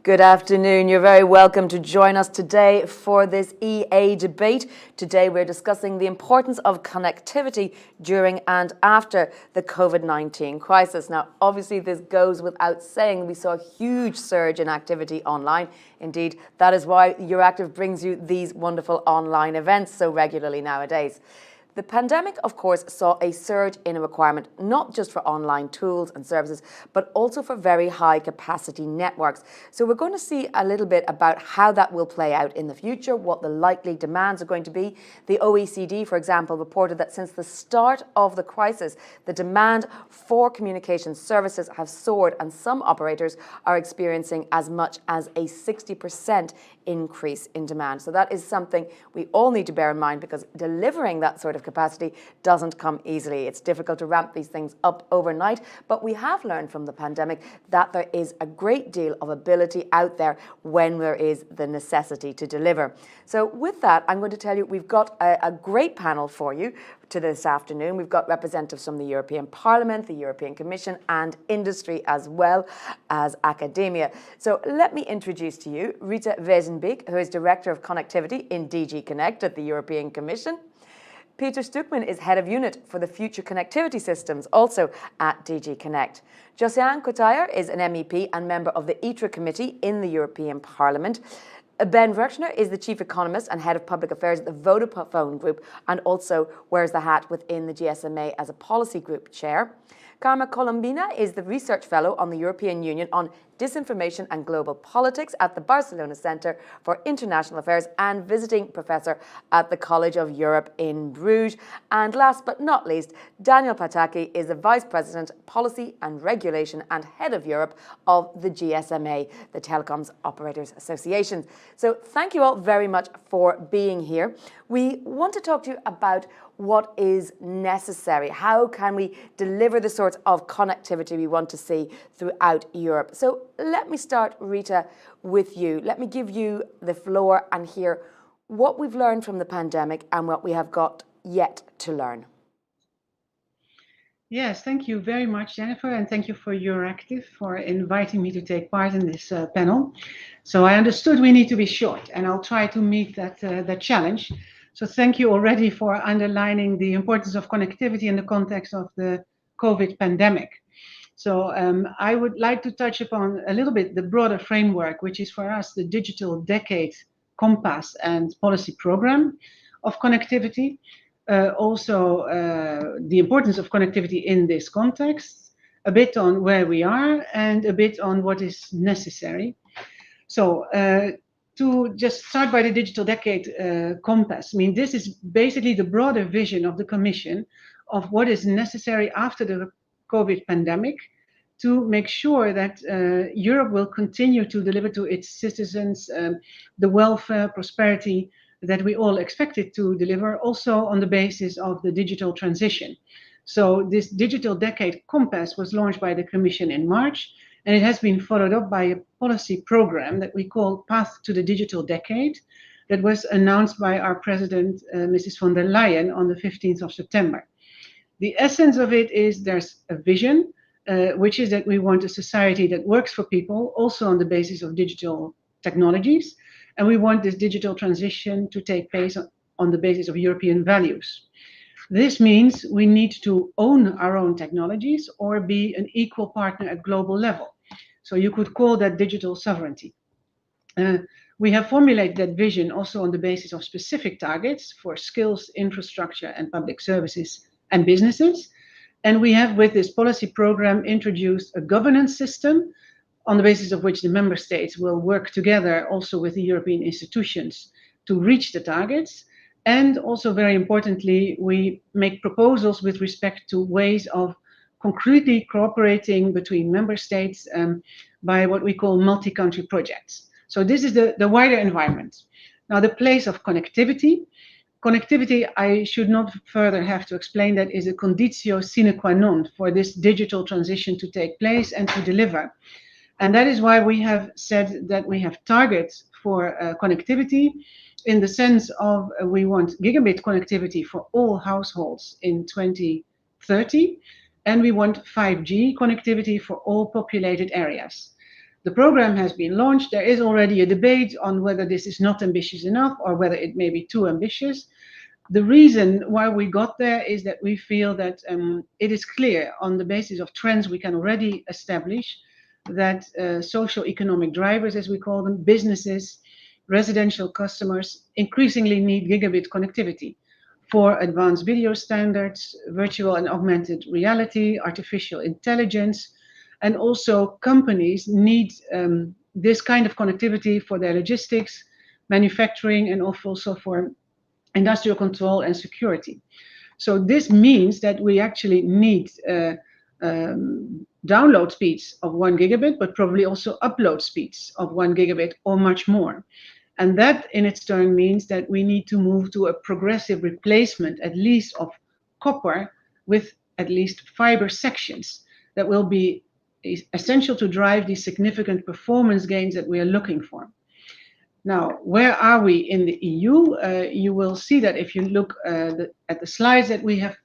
Good afternoon. You're very welcome to join us today for this EA debate. Today we're discussing the importance of connectivity during and after the COVID-19 crisis. Now, obviously this goes without saying. We saw a huge surge in activity online. Indeed, that is why Euractiv brings you these wonderful online events so regularly nowadays. The pandemic, of course, saw a surge in a requirement not just for online tools and services, but also for very high capacity networks. So we're going to see a little bit about how that will play out in the future, what the likely demands are going to be. The OECD, for example, reported that since the start of the crisis, the demand for communication services have soared, and some operators are experiencing as much as a 60% increase in demand. So that is something we all need to bear in mind, because delivering that sort of capacity doesn't come easily. It's difficult to ramp these things up overnight, but we have learned from the pandemic that there is a great deal of ability out there when there is the necessity to deliver. So with that, I'm going to tell you we've got a great panel for you to this afternoon. We've got representatives from the European Parliament, the European Commission and industry, as well as academia. So let me introduce to you Rita Wezenbeek, who is Director of Connectivity in DG Connect at the European Commission. Peter Stukman is Head of Unit for the Future Connectivity Systems, also at DG Connect. Josiane Cotaier is an MEP and member of the ITRE Committee in the European Parliament. Ben Werkner is the Chief Economist and Head of Public Affairs at the Vodafone Group, and also wears the hat within the GSMA as a Policy Group Chair. Karma Colombina is the Research Fellow on the European Union on Disinformation and Global Politics at the Barcelona Centre for International Affairs and visiting professor at the College of Europe in Bruges. And last but not least, Daniel Pataki is the Vice President, Policy and Regulation and Head of Europe of the GSMA, the Telecoms Operators Association. So thank you all very much for being here. We want to talk to you about what is necessary. How can we deliver the sorts of connectivity we want to see throughout Europe? So let me start, Rita, with you. Let me give you the floor and hear what we've learned from the pandemic and what we have got yet to learn. Yes, thank you very much, Jennifer, and thank you for Euractiv for inviting me to take part in this panel. So I understood we need to be short, and I'll try to meet that challenge. So thank you already for underlining the importance of connectivity in the context of the COVID pandemic. So I would like to touch upon a little bit the broader framework, which is for us the Digital Decade Compass and Policy Program of Connectivity. Also the importance of connectivity in this context, a bit on where we are and a bit on what is necessary. So to just start by the Digital Decade Compass, I mean, this is basically the broader vision of the Commission of what is necessary after the COVID pandemic to make sure that Europe will continue to deliver to its citizens the welfare, prosperity that we all expect it to deliver, also on the basis of the digital transition. So this Digital Decade Compass was launched by the Commission in March, and it has been followed up by a policy program that we call Path to the Digital Decade that was announced by our President, Mrs. von der Leyen, on the 15th of September. The essence of it is there's a vision, which is that we want a society that works for people, also on the basis of digital technologies, and we want this digital transition to take place on the basis of European values. This means we need to own our own technologies or be an equal partner at global level. So you could call that digital sovereignty. We have formulated that vision also on the basis of specific targets for skills, infrastructure, and public services and businesses. And we have, with this policy program, introduced a governance system on the basis of which the member states will work together also with the European institutions to reach the targets. And also, very importantly, we make proposals with respect to ways of concretely cooperating between member states by what we call multi-country projects. So this is the wider environment. Now, the place of connectivity. Connectivity, I should not further have to explain, that is a conditio sine qua non for this digital transition to take place and to deliver. And that is why we have said that we have targets for connectivity in the sense of we want gigabit connectivity for all households in 2030, and we want 5G connectivity for all populated areas. The program has been launched. There is already a debate on whether this is not ambitious enough or whether it may be too ambitious. The reason why we got there is that we feel that it is clear on the basis of trends we can already establish that social economic drivers, as we call them, businesses, residential customers, increasingly need gigabit connectivity for advanced video standards, virtual and augmented reality, artificial intelligence, and also companies need this kind of connectivity for their logistics, manufacturing, and also for industrial control and security. So this means that we actually need download speeds of 1 gigabit, but probably also upload speeds of 1 gigabit or much more. And that in its turn means that we need to move to a progressive replacement, at least of copper, with at least fiber sections that will be essential to drive these significant performance gains that we are looking for. Now, where are we in the EU? You will see that if you look at the slides that we have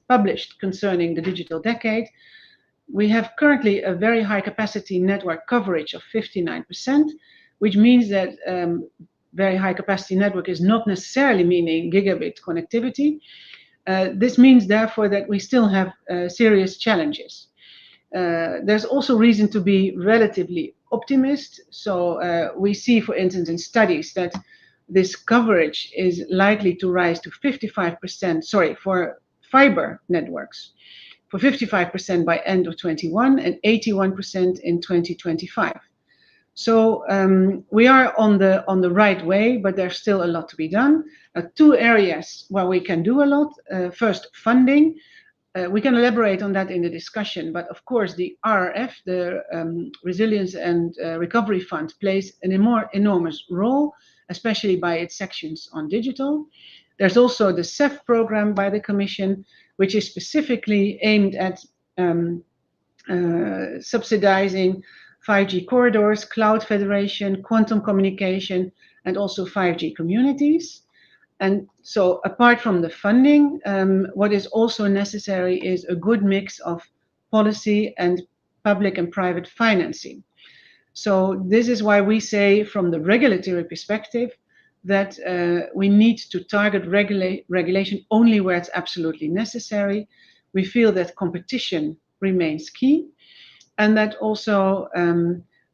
published concerning the digital decade, we have currently a very high capacity network coverage of 59%, which means that very high capacity network is not necessarily meaning gigabit connectivity. This means, therefore, that we still have serious challenges. There's also reason to be relatively optimist. So we see, for instance, in studies that this coverage is likely to rise to 55%, for fiber networks, for 55% by end of 21 and 81% in 2025. So we are on the right way, but there's still a lot to be done. Two areas where we can do a lot. First, funding. We can elaborate on that in the discussion, but of course the RRF, the Resilience and Recovery Fund, plays an enormous role, especially by its sections on digital. There's also the CEF program by the Commission, which is specifically aimed at subsidizing 5G corridors, cloud federation, quantum communication, and also 5G communities. And so apart from the funding, what is also necessary is a good mix of policy and public and private financing. So this is why we say from the regulatory perspective that we need to target regulation only where it's absolutely necessary. We feel that competition remains key, and that also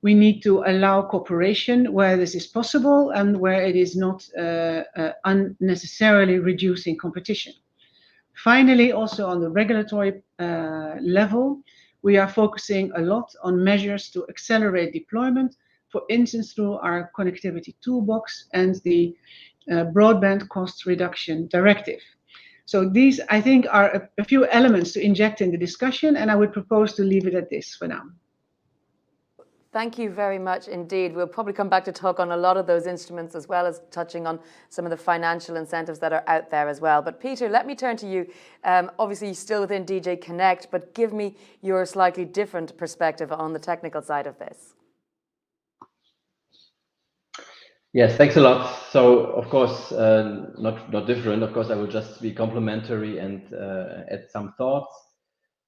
we need to allow cooperation where this is possible and where it is not unnecessarily reducing competition. Finally, also on the regulatory level, we are focusing a lot on measures to accelerate deployment, for instance, through our connectivity toolbox and the broadband cost reduction directive. So these, I think, are a few elements to inject in the discussion, and I would propose to leave it at this for now. Thank you very much indeed. We'll probably come back to talk on a lot of those instruments, as well as touching on some of the financial incentives that are out there as well. But Peter, let me turn to you. Obviously, still within DJ Connect, but give me your slightly different perspective on the technical side of this. Yes, thanks a lot. So, of course, not different. Of course, I will just be complimentary and add some thoughts.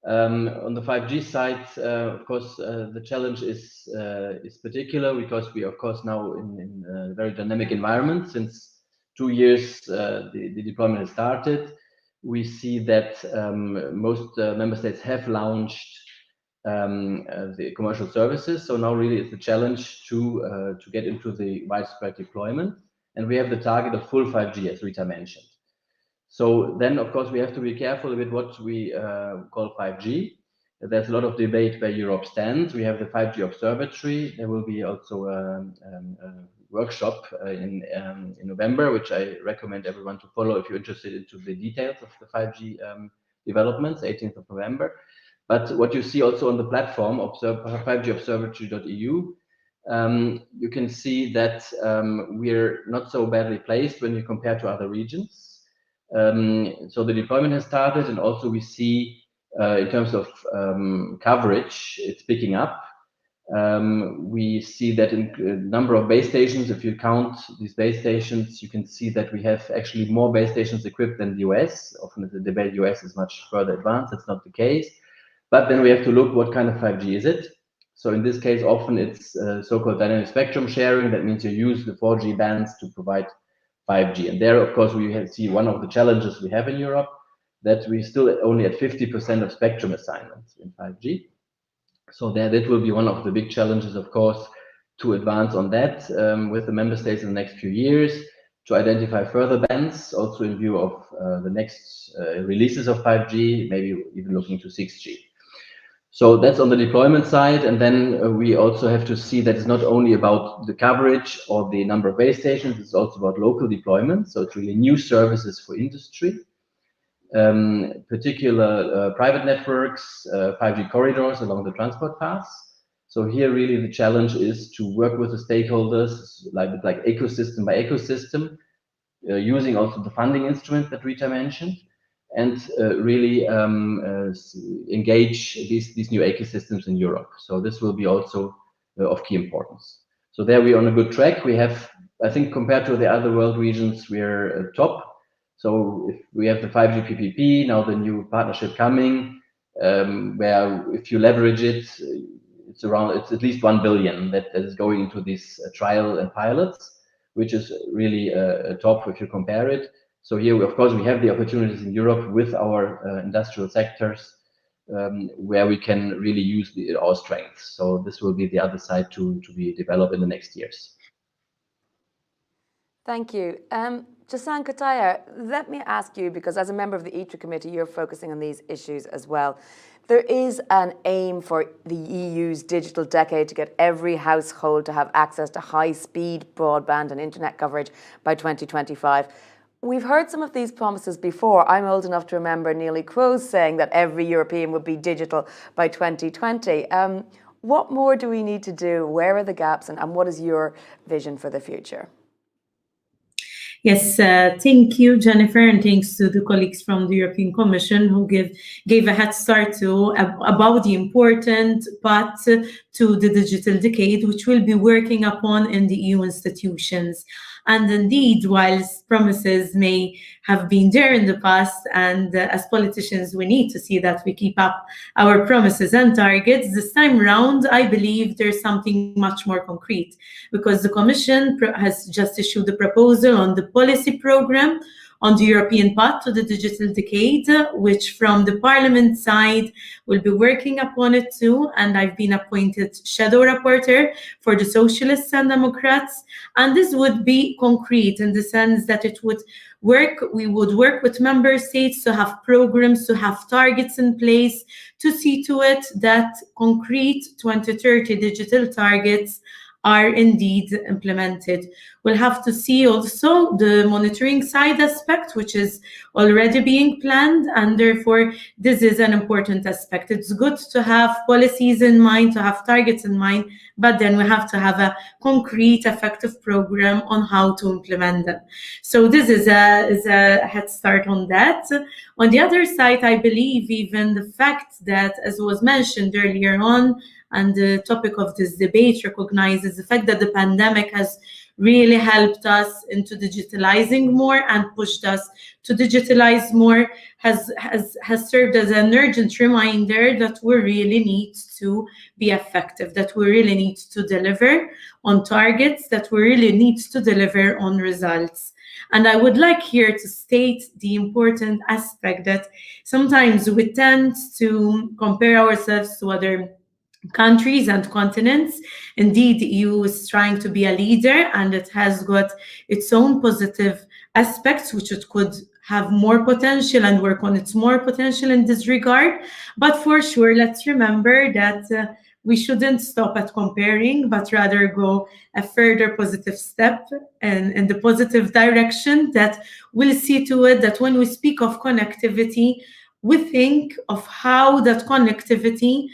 On the 5G side, of course, the challenge is particular because we, of course, now in a very dynamic environment. Since 2 years, the deployment has started. We see that most member states have launched the commercial services. So now really it's a challenge to get into the widespread deployment. And we have the target of full 5G, as Rita mentioned. So then, of course, we have to be careful with what we call 5G. There's a lot of debate where Europe stands. We have the 5G Observatory. There will be also a workshop in November, which I recommend everyone to follow if you're interested into the details of the 5G developments, 18th of November. But what you see also on the platform, 5gobservatory.eu, you can see that we're not so badly placed when you compare to other regions. So the deployment has started, and also we see in terms of coverage, it's picking up. We see that in number of base stations, if you count these base stations, you can see that we have actually more base stations equipped than the US. Often the debate US is much further advanced. That's not the case. But then we have to look what kind of 5G is it. So in this case, often it's so-called dynamic spectrum sharing. That means you use the 4G bands to provide 5G. And there, of course, we see one of the challenges we have in Europe, that we still only at 50% of spectrum assignments in 5G. So that will be one of the big challenges, of course, to advance on that with the member states in the next few years, to identify further bands, also in view of the next releases of 5G, maybe even looking to 6G. So that's on the deployment side. And then we also have to see that it's not only about the coverage or the number of base stations, it's also about local deployment. So it's really new services for industry, particular private networks, 5G corridors along the transport paths. So here really the challenge is to work with the stakeholders, like ecosystem by ecosystem, using also the funding instrument that Rita mentioned, and really engage these new ecosystems in Europe. So this will be also of key importance. So there we are on a good track. We have, I think, compared to the other world regions, we're top. So if we have the 5G PPP, now the new partnership coming, where if you leverage it, it's at least 1 billion that is going into these trial and pilots, which is really top if you compare it. So here, of course, we have the opportunities in Europe with our industrial sectors, where we can really use our strengths. So this will be the other side to be developed in the next years. Thank you. Jasan Kataya, let me ask you, because as a member of the ITRE committee, you're focusing on these issues as well. There is an aim for the EU's digital decade to get every household to have access to high-speed broadband and internet coverage by 2025. We've heard some of these promises before. I'm old enough to remember Neelie Kroes saying that every European would be digital by 2020. What more do we need to do? Where are the gaps? And what is your vision for the future? Yes, thank you, Jennifer, and thanks to the colleagues from the European Commission who gave a head start about the important path to the digital decade, which we'll be working upon in the EU institutions. And indeed, whilst promises may have been there in the past, and as politicians, we need to see that we keep up our promises and targets, this time around, I believe there's something much more concrete, because the Commission has just issued a proposal on the policy program on the European path to the digital decade, which from the Parliament side will be working upon it too. And I've been appointed shadow rapporteur for the Socialists and Democrats. And this would be concrete in the sense that we would work with member states to have programs, to have targets in place, to see to it that concrete 2030 digital targets are indeed implemented. We'll have to see also the monitoring side aspect, which is already being planned, and therefore this is an important aspect. It's good to have policies in mind, to have targets in mind, but then we have to have a concrete, effective program on how to implement them. So this is a head start on that. On the other side, I believe even the fact that, as was mentioned earlier on, and the topic of this debate recognizes the fact that the pandemic has really helped us into digitalizing more and pushed us to digitalize more, has served as an urgent reminder that we really need to be effective, that we really need to deliver on targets, that we really need to deliver on results. And I would like here to state the important aspect that sometimes we tend to compare ourselves to other countries and continents. Indeed, the EU is trying to be a leader, and it has got its own positive aspects, which it could have more potential and work on its more potential in this regard. But for sure, let's remember that we shouldn't stop at comparing, but rather go a further positive step in the positive direction that will see to it that when we speak of connectivity, we think of how that connectivity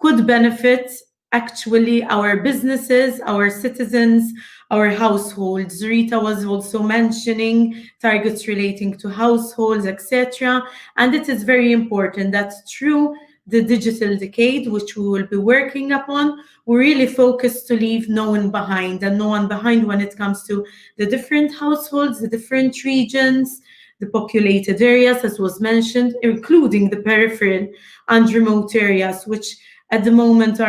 could benefit actually our businesses, our citizens, our households. Rita was also mentioning targets relating to households, etc. And it is very important that through the digital decade, which we will be working upon, we really focus to leave no one behind, and no one behind when it comes to the different households, the different regions, the populated areas, as was mentioned, including the peripheral and remote areas, which at the moment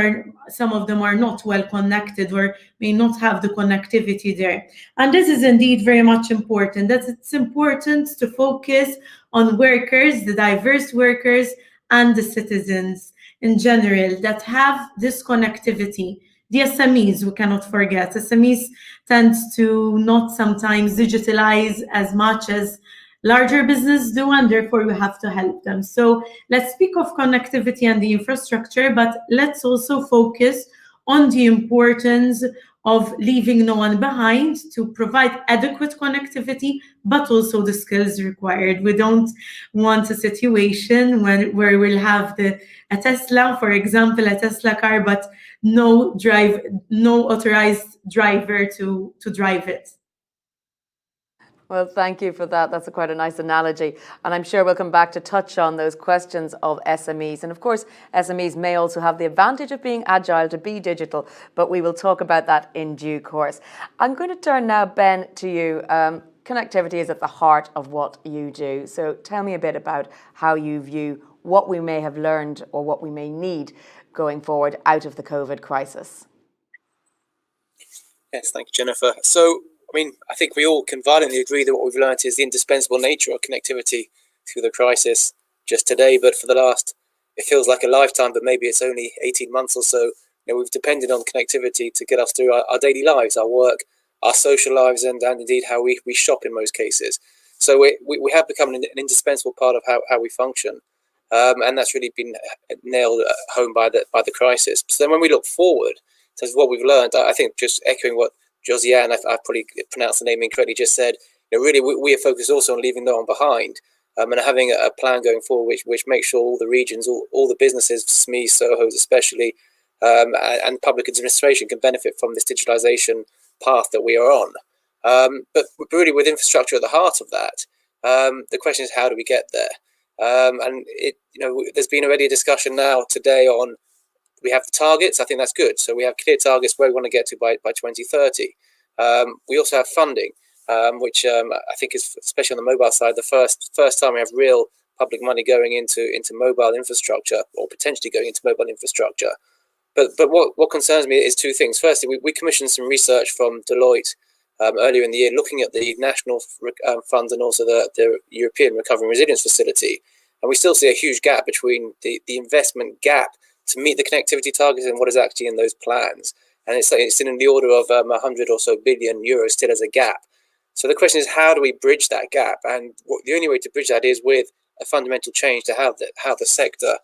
some of them are not well connected or may not have the connectivity there. And this is indeed very much important, that it's important to focus on workers, the diverse workers, and the citizens in general that have this connectivity. The SMEs, we cannot forget. SMEs tend to not sometimes digitalize as much as larger business do, and therefore we have to help them. So let's speak of connectivity and the infrastructure, but let's also focus on the importance of leaving no one behind to provide adequate connectivity, but also the skills required. We don't want a situation where we'll have a Tesla, for example, a Tesla car, but no authorized driver to drive it. Well, thank you for that. That's quite a nice analogy. And I'm sure we'll come back to touch on those questions of SMEs. And of course, SMEs may also have the advantage of being agile, to be digital, but we will talk about that in due course. I'm going to turn now, Ben, to you. Connectivity is at the heart of what you do. So tell me a bit about how you view what we may have learned or what we may need going forward out of the COVID crisis. Yes, thank you, Jennifer. So, I think we all can violently agree that what we've learned is the indispensable nature of connectivity through the crisis just today, but for the last, it feels like a lifetime, but maybe it's only 18 months or so. We've depended on connectivity to get us through our daily lives, our work, our social lives, and indeed how we shop in most cases. So we have become an indispensable part of how we function. And that's really been nailed home by the crisis. So then when we look forward, in terms of what we've learned, I think just echoing what Josiane, I've probably pronounced the name incorrectly, just said, really we are focused also on leaving no one behind, and having a plan going forward which makes sure all the regions, all the businesses, SMEs, SOHOs especially, and public administration can benefit from this digitalization path that we are on. But really with infrastructure at the heart of that, the question is, how do we get there? And there's been already a discussion now today on, we have the targets. I think that's good. So we have clear targets where we want to get to by 2030. We also have funding, which I think is, especially on the mobile side, the first time we have real public money going into mobile infrastructure, or potentially going into mobile infrastructure. But what concerns me is two things. Firstly, we commissioned some research from Deloitte earlier in the year, looking at the national funds and also the European Recovery and Resilience Facility, and we still see a huge gap between the investment gap to meet the connectivity targets and what is actually in those plans. And it's in the order of 100 or so billion euros still as a gap. So the question is, how do we bridge that gap? And the only way to bridge that is with a fundamental change to how the sector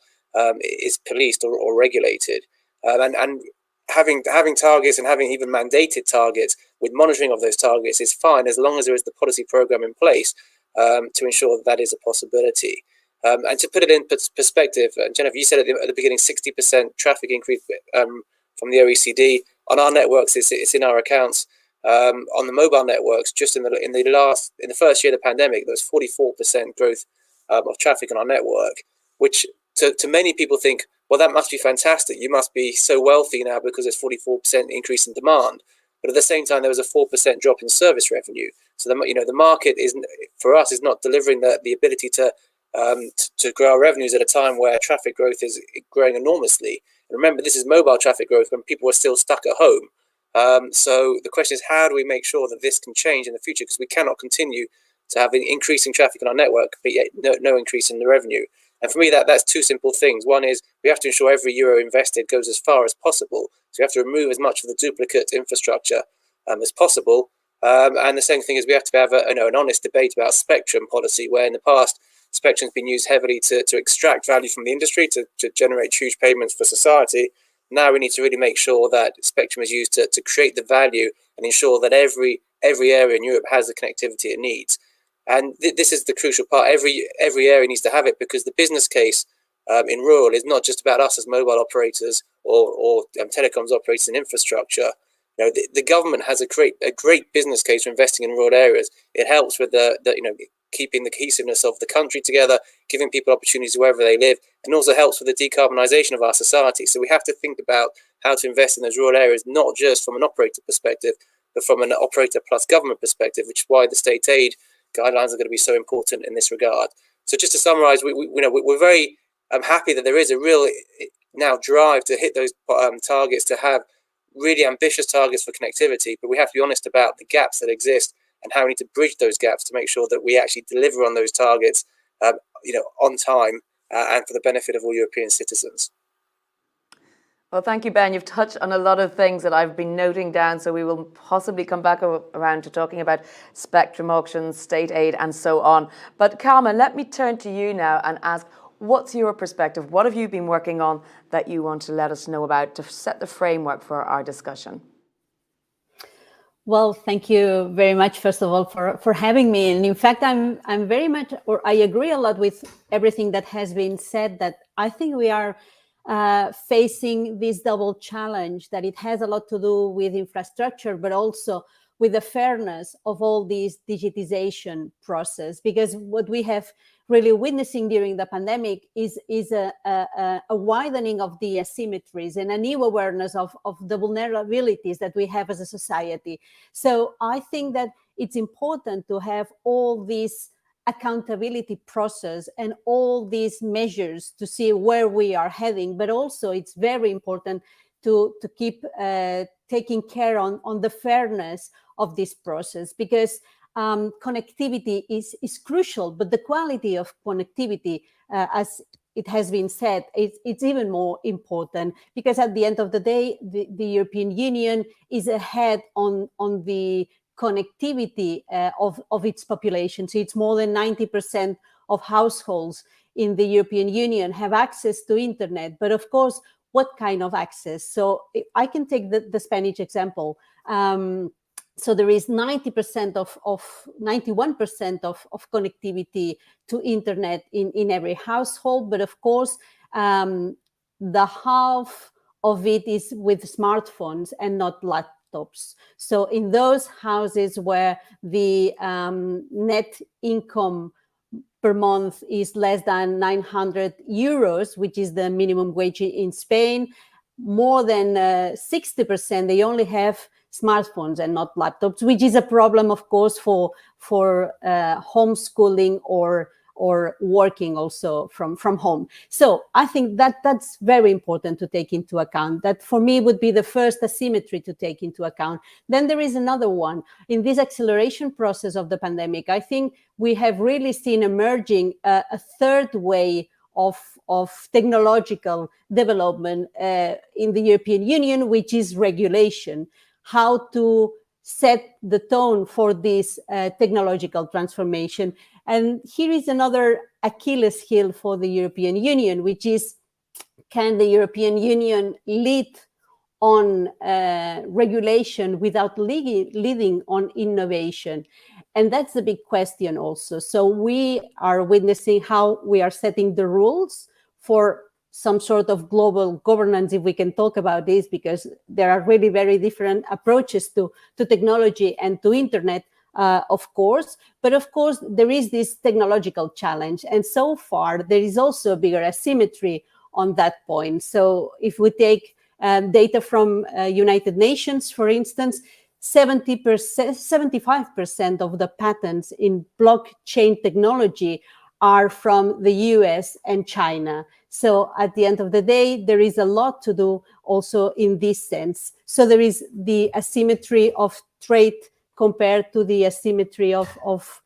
is policed or regulated. And having targets and having even mandated targets with monitoring of those targets is fine, as long as there is the policy program in place to ensure that is a possibility. And to put it in perspective, Jennifer, you said at the beginning 60% traffic increase from the OECD. On our networks, it's in our accounts. On the mobile networks, just in the first year of the pandemic, there was 44% growth of traffic on our network, which to many people think, well, that must be fantastic. You must be so wealthy now because there's 44% increase in demand. But at the same time, there was a 4% drop in service revenue. So the market for us is not delivering the ability to grow our revenues at a time where traffic growth is growing enormously. And remember, this is mobile traffic growth when people are still stuck at home. So the question is, how do we make sure that this can change in the future? Because we cannot continue to have an increase in traffic on our network, but yet no increase in the revenue. And for me, that's two simple things. One is we have to ensure every euro invested goes as far as possible. So we have to remove as much of the duplicate infrastructure as possible. And the second thing is we have to have an honest debate about spectrum policy, where in the past, spectrum has been used heavily to extract value from the industry, to generate huge payments for society. Now we need to really make sure that spectrum is used to create the value and ensure that every area in Europe has the connectivity it needs. And this is the crucial part. Every area needs to have it, because the business case in rural is not just about us as mobile operators or telecoms operators in infrastructure. The government has a great business case for investing in rural areas. It helps with keeping the cohesiveness of the country together, giving people opportunities wherever they live, and also helps with the decarbonisation of our society. So we have to think about how to invest in those rural areas, not just from an operator perspective, but from an operator plus government perspective, which is why the state aid guidelines are going to be so important in this regard. So just to summarise, we're very happy that there is a real now drive to hit those targets, to have really ambitious targets for connectivity, but we have to be honest about the gaps that exist and how we need to bridge those gaps to make sure that we actually deliver on those targets, on time and for the benefit of all European citizens. Well, thank you, Ben. You've touched on a lot of things that I've been noting down, so we will possibly come back around to talking about spectrum auctions, state aid, and so on. But Kalman, let me turn to you now and ask, what's your perspective? What have you been working on that you want to let us know about to set the framework for our discussion? Well, thank you very much, first of all, for having me. And in fact, I'm very much, or I agree a lot with everything that has been said, that I think we are facing this double challenge, that it has a lot to do with infrastructure, but also with the fairness of all this digitization process. Because what we have really witnessing during the pandemic is a widening of the asymmetries and a new awareness of the vulnerabilities that we have as a society. So I think that it's important to have all these accountability process and all these measures to see where we are heading, but also it's very important to keep taking care on the fairness of this process, because connectivity is crucial, but the quality of connectivity, as it has been said, it's even more important, because at the end of the day, the European Union is ahead on the connectivity of its population. So it's more than 90% of households in the European Union have access to internet. But of course, what kind of access? So I can take the Spanish example. So there is 91% of connectivity to internet in every household. But of course, the half of it is with smartphones and not laptops. So in those houses where the net income per month is less than 900 euros, which is the minimum wage in Spain, more than 60%, they only have smartphones and not laptops, which is a problem, of course, for homeschooling or working also from home. So I think that's very important to take into account. That for me would be the first asymmetry to take into account. Then there is another one. In this acceleration process of the pandemic, I think we have really seen emerging a third way of technological development in the European Union, which is regulation. How to set the tone for this technological transformation. And here is another Achilles heel for the European Union, which is, can the European Union lead on regulation without leading on innovation? And that's a big question also. So we are witnessing how we are setting the rules for some sort of global governance, if we can talk about this, because there are really very different approaches to technology and to internet, of course. But of course, there is this technological challenge. And so far, there is also a bigger asymmetry on that point. So if we take data from United Nations, for instance, 75% of the patents in blockchain technology are from the US and China. So at the end of the day, there is a lot to do also in this sense. So there is the asymmetry of trade compared to the asymmetry of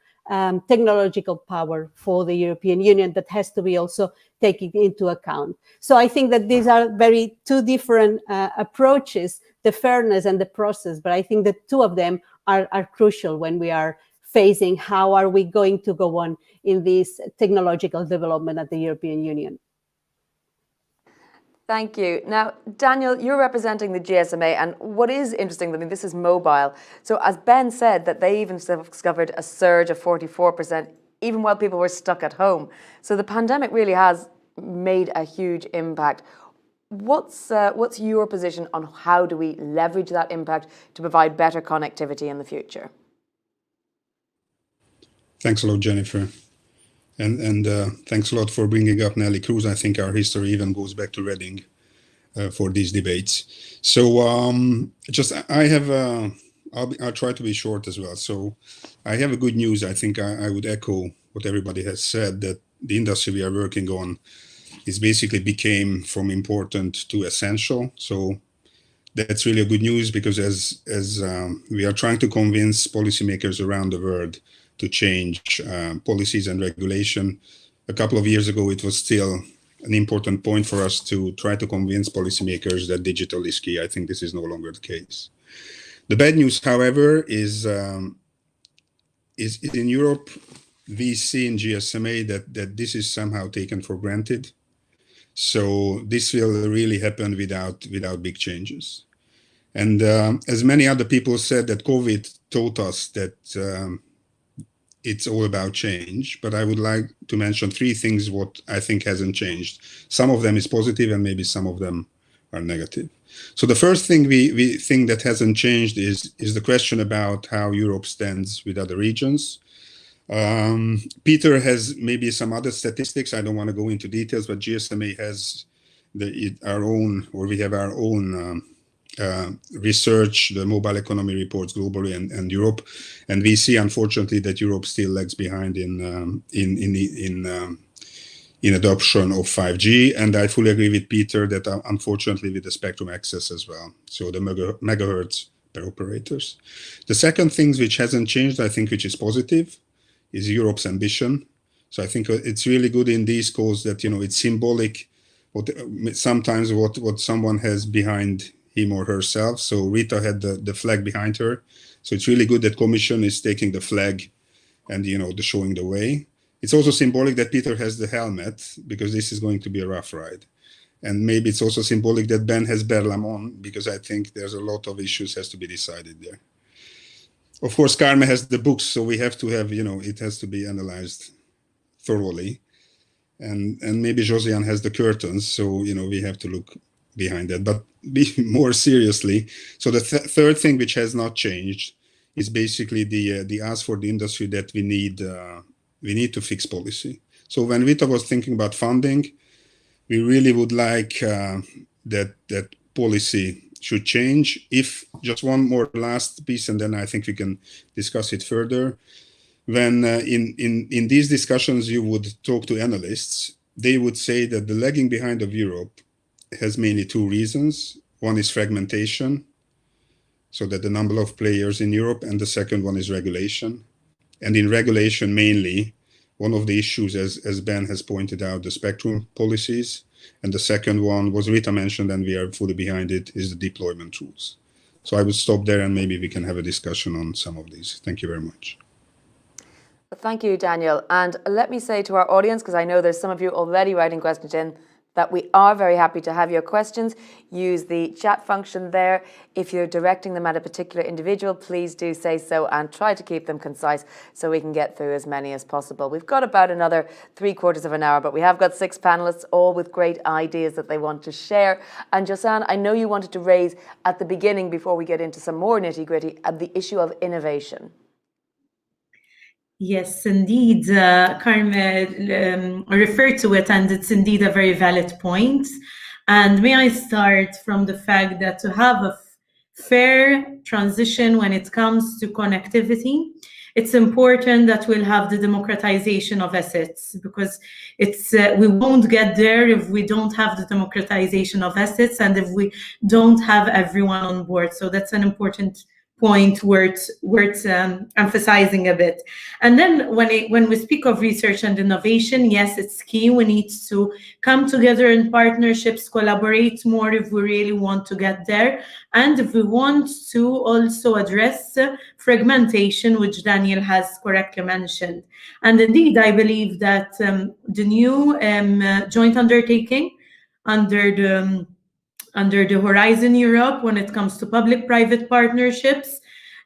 technological power for the European Union that has to be also taken into account. So I think that these are very two different approaches, the fairness and the process, but I think that two of them are crucial when we are facing how are we going to go on in this technological development at the European Union. Thank you. Now, Daniel, you're representing the GSMA, and what is interesting, I mean, this is mobile. So as Ben said, that they even discovered a surge of 44%, even while people were stuck at home. So the pandemic really has made a huge impact. What's your position on how do we leverage that impact to provide better connectivity in the future? Thanks a lot, Jennifer. And thanks a lot for bringing up Nelly Cruz. I think our history even goes back to Reading for these debates. So I'll try to be short as well. So I have a good news. I think I would echo what everybody has said, that the industry we are working on It basically became from important to essential. So that's really a good news, because as we are trying to convince policymakers around the world to change policies and regulation, a couple of years ago it was still an important point for us to try to convince policymakers that digital is key. I think this is no longer the case. The bad news, however, is in Europe, we see in GSMA that this is somehow taken for granted. So this will really happen without big changes. And as many other people said, that COVID taught us that it's all about change. But I would like to mention three things what I think hasn't changed. Some of them is positive and maybe some of them are negative. So the first thing we think that hasn't changed is the question about how Europe stands with other regions. Peter has maybe some other statistics. I don't want to go into details, but GSMA has our own research, the mobile economy reports globally and Europe, and we see unfortunately that Europe still lags behind in adoption of 5G, and I fully agree with Peter that unfortunately with the spectrum access as well, so the megahertz per operators. The second thing which hasn't changed, I think, which is positive, is Europe's ambition. So I think it's really good in these calls that, you know, it's symbolic sometimes what someone has behind him or herself. So Rita had the flag behind her. So it's really good that Commission is taking the flag and, you know, showing the way. It's also symbolic that Peter has the helmet, because this is going to be a rough ride. And maybe it's also symbolic that Ben has Berlamont, because I think there's a lot of issues has to be decided there. Of course, Carme has the books, so we have to have, you know, it has to be analyzed thoroughly. And maybe Josiane has the curtains, so, you know, we have to look behind that. But more seriously, so the third thing which has not changed is basically the ask for the industry that we need to fix policy. So when Rita was thinking about funding, we really would like that policy should change. If just one more last piece, and then I think we can discuss it further. When in these discussions you would talk to analysts, they would say that the lagging behind of Europe has mainly two reasons. One is fragmentation, so that the number of players in Europe, and the second one is regulation. And in regulation mainly, one of the issues, as Ben has pointed out, the spectrum policies. And the second one was Rita mentioned, and we are fully behind it, is the deployment rules. So I will stop there and maybe we can have a discussion on some of these. Thank you very much. Thank you, Daniel. And let me say to our audience, because I know there's some of you already writing questions in, that we are very happy to have your questions. Use the chat function there. If you're directing them at a particular individual, please do say so and try to keep them concise so we can get through as many as possible. We've got about another 3/4 of an hour, but we have got 6 panelists, all with great ideas that they want to share. And Josiane, I know you wanted to raise at the beginning, before we get into some more nitty-gritty, the issue of innovation. Yes, indeed. Carme referred to it, and it's indeed a very valid point. And may I start from the fact that to have a fair transition when it comes to connectivity, it's important that we'll have the democratization of assets, because we won't get there if we don't have the democratization of assets and if we don't have everyone on board. So that's an important point worth emphasizing a bit. And then when we speak of research and innovation, yes, it's key. We need to come together in partnerships, collaborate more if we really want to get there, and if we want to also address fragmentation, which Daniel has correctly mentioned. And indeed, I believe that the new joint undertaking under the Horizon Europe, when it comes to public-private partnerships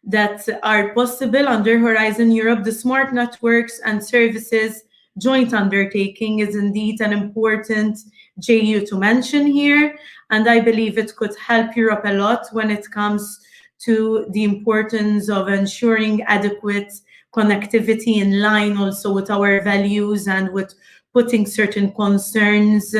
that are possible under Horizon Europe, the Smart Networks and Services joint undertaking is indeed an important JU to mention here. And I believe it could help Europe a lot when it comes to the importance of ensuring adequate connectivity in line also with our values and with putting certain concerns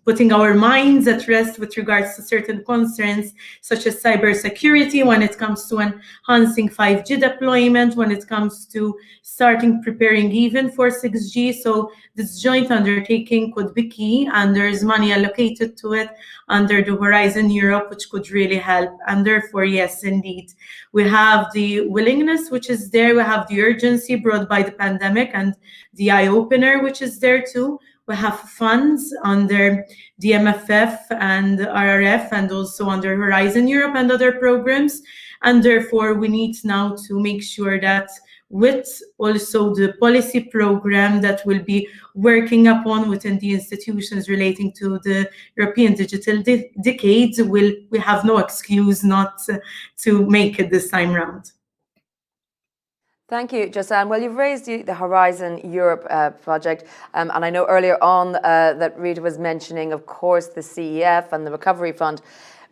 putting our minds at rest with regards to certain concerns, such as cybersecurity, when it comes to enhancing 5G deployment, when it comes to starting preparing even for 6G. So this joint undertaking could be key, and there is money allocated to it under the Horizon Europe, which could really help. And therefore, yes, indeed, we have the willingness, which is there. We have the urgency brought by the pandemic and the eye-opener, which is there too. We have funds under the MFF and RRF, and also under Horizon Europe and other programs. And therefore, we need now to make sure that with also the policy program that will be working upon within the institutions relating to the European Digital Decades, we have no excuse not to make it this time round. Thank you, Josanne. Well, you've raised the Horizon Europe project, and I know earlier on that Rita was mentioning, of course, the CEF and the Recovery Fund.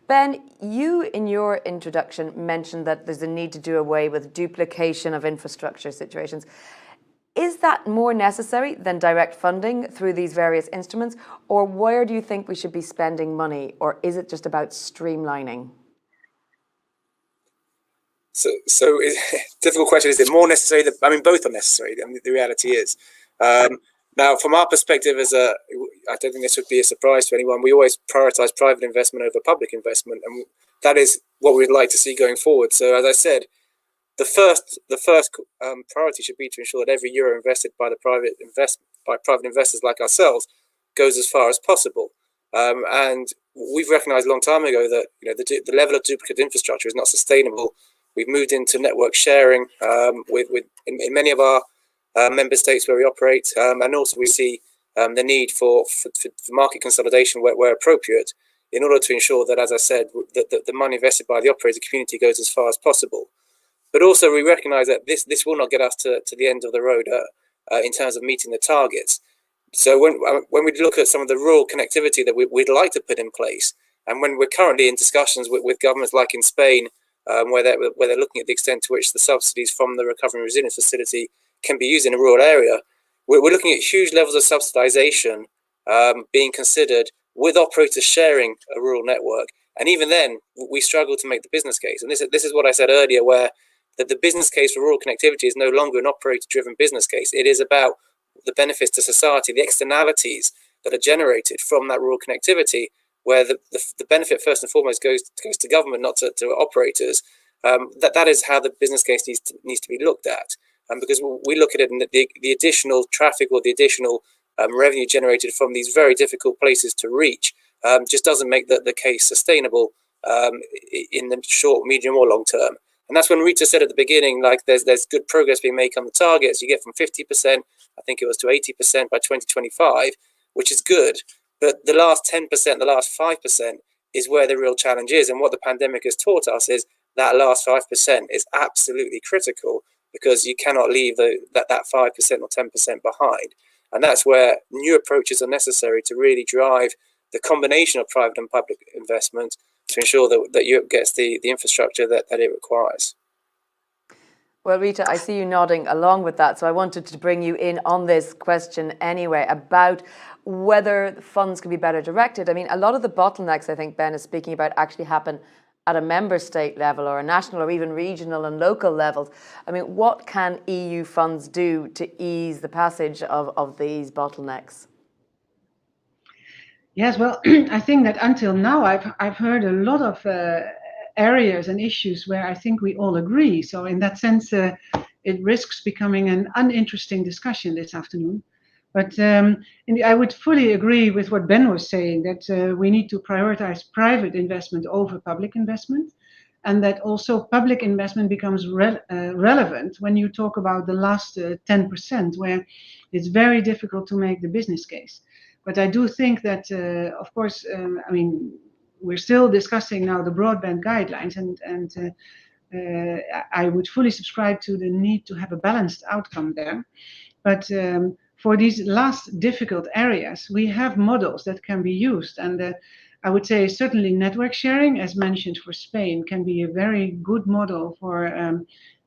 Ben, you in your introduction mentioned that there's a need to do away with duplication of infrastructure situations. Is that more necessary than direct funding through these various instruments, or where do you think we should be spending money, or is it just about streamlining? So difficult question. Is it more necessary? I mean, both are necessary. I mean, the reality is. Now, from our perspective, I don't think this would be a surprise to anyone. We always prioritize private investment over public investment, and that is what we'd like to see going forward. So, as I said, the first priority should be to ensure that every euro invested by private investors like ourselves goes as far as possible. And we've recognized a long time ago that the level of duplicate infrastructure is not sustainable. We've moved into network sharing in many of our member states where we operate, and also we see the need for market consolidation where appropriate, in order to ensure that, as I said, that the money invested by the operator community goes as far as possible. But also we recognise that this will not get us to the end of the road in terms of meeting the targets. So when we look at some of the rural connectivity that we'd like to put in place, and when we're currently in discussions with governments like in Spain, where they're looking at the extent to which the subsidies from the Recovery and Resilience Facility can be used in a rural area, we're looking at huge levels of subsidization being considered, with operators sharing a rural network. And even then, we struggle to make the business case. And this is what I said earlier, where the business case for rural connectivity is no longer an operator-driven business case. It is about the benefits to society, the externalities that are generated from that rural connectivity, where the benefit first and foremost goes to government, not to operators. That is how the business case needs to be looked at. Because we look at it, and the additional traffic or the additional revenue generated from these very difficult places to reach just doesn't make the case sustainable in the short, medium, or long term. And that's when Rita said at the beginning, like there's good progress being made on the targets. You get from 50%, I think it was, to 80% by 2025, which is good. But the last 10%, the last 5% is where the real challenge is. And what the pandemic has taught us is that last 5% is absolutely critical, because you cannot leave that 5% or 10% behind. And that's where new approaches are necessary to really drive the combination of private and public investment to ensure that Europe gets the infrastructure that it requires. Well, Rita, I see you nodding along with that. So I wanted to bring you in on this question anyway, about whether the funds can be better directed. I mean, a lot of the bottlenecks I think Ben is speaking about actually happen at a member state level, or a national, or even regional and local levels. I mean, what can EU funds do to ease the passage of these bottlenecks? Yes, well, I think that until now I've heard a lot of areas and issues where I think we all agree. So in that sense, it risks becoming an uninteresting discussion this afternoon. But I would fully agree with what Ben was saying, that we need to prioritize private investment over public investment, and that also public investment becomes relevant when you talk about the last 10%, where it's very difficult to make the business case. But I do think that, of course, I mean, we're still discussing now the broadband guidelines, and I would fully subscribe to the need to have a balanced outcome there. But for these last difficult areas, we have models that can be used. And I would say certainly network sharing, as mentioned for Spain, can be a very good model for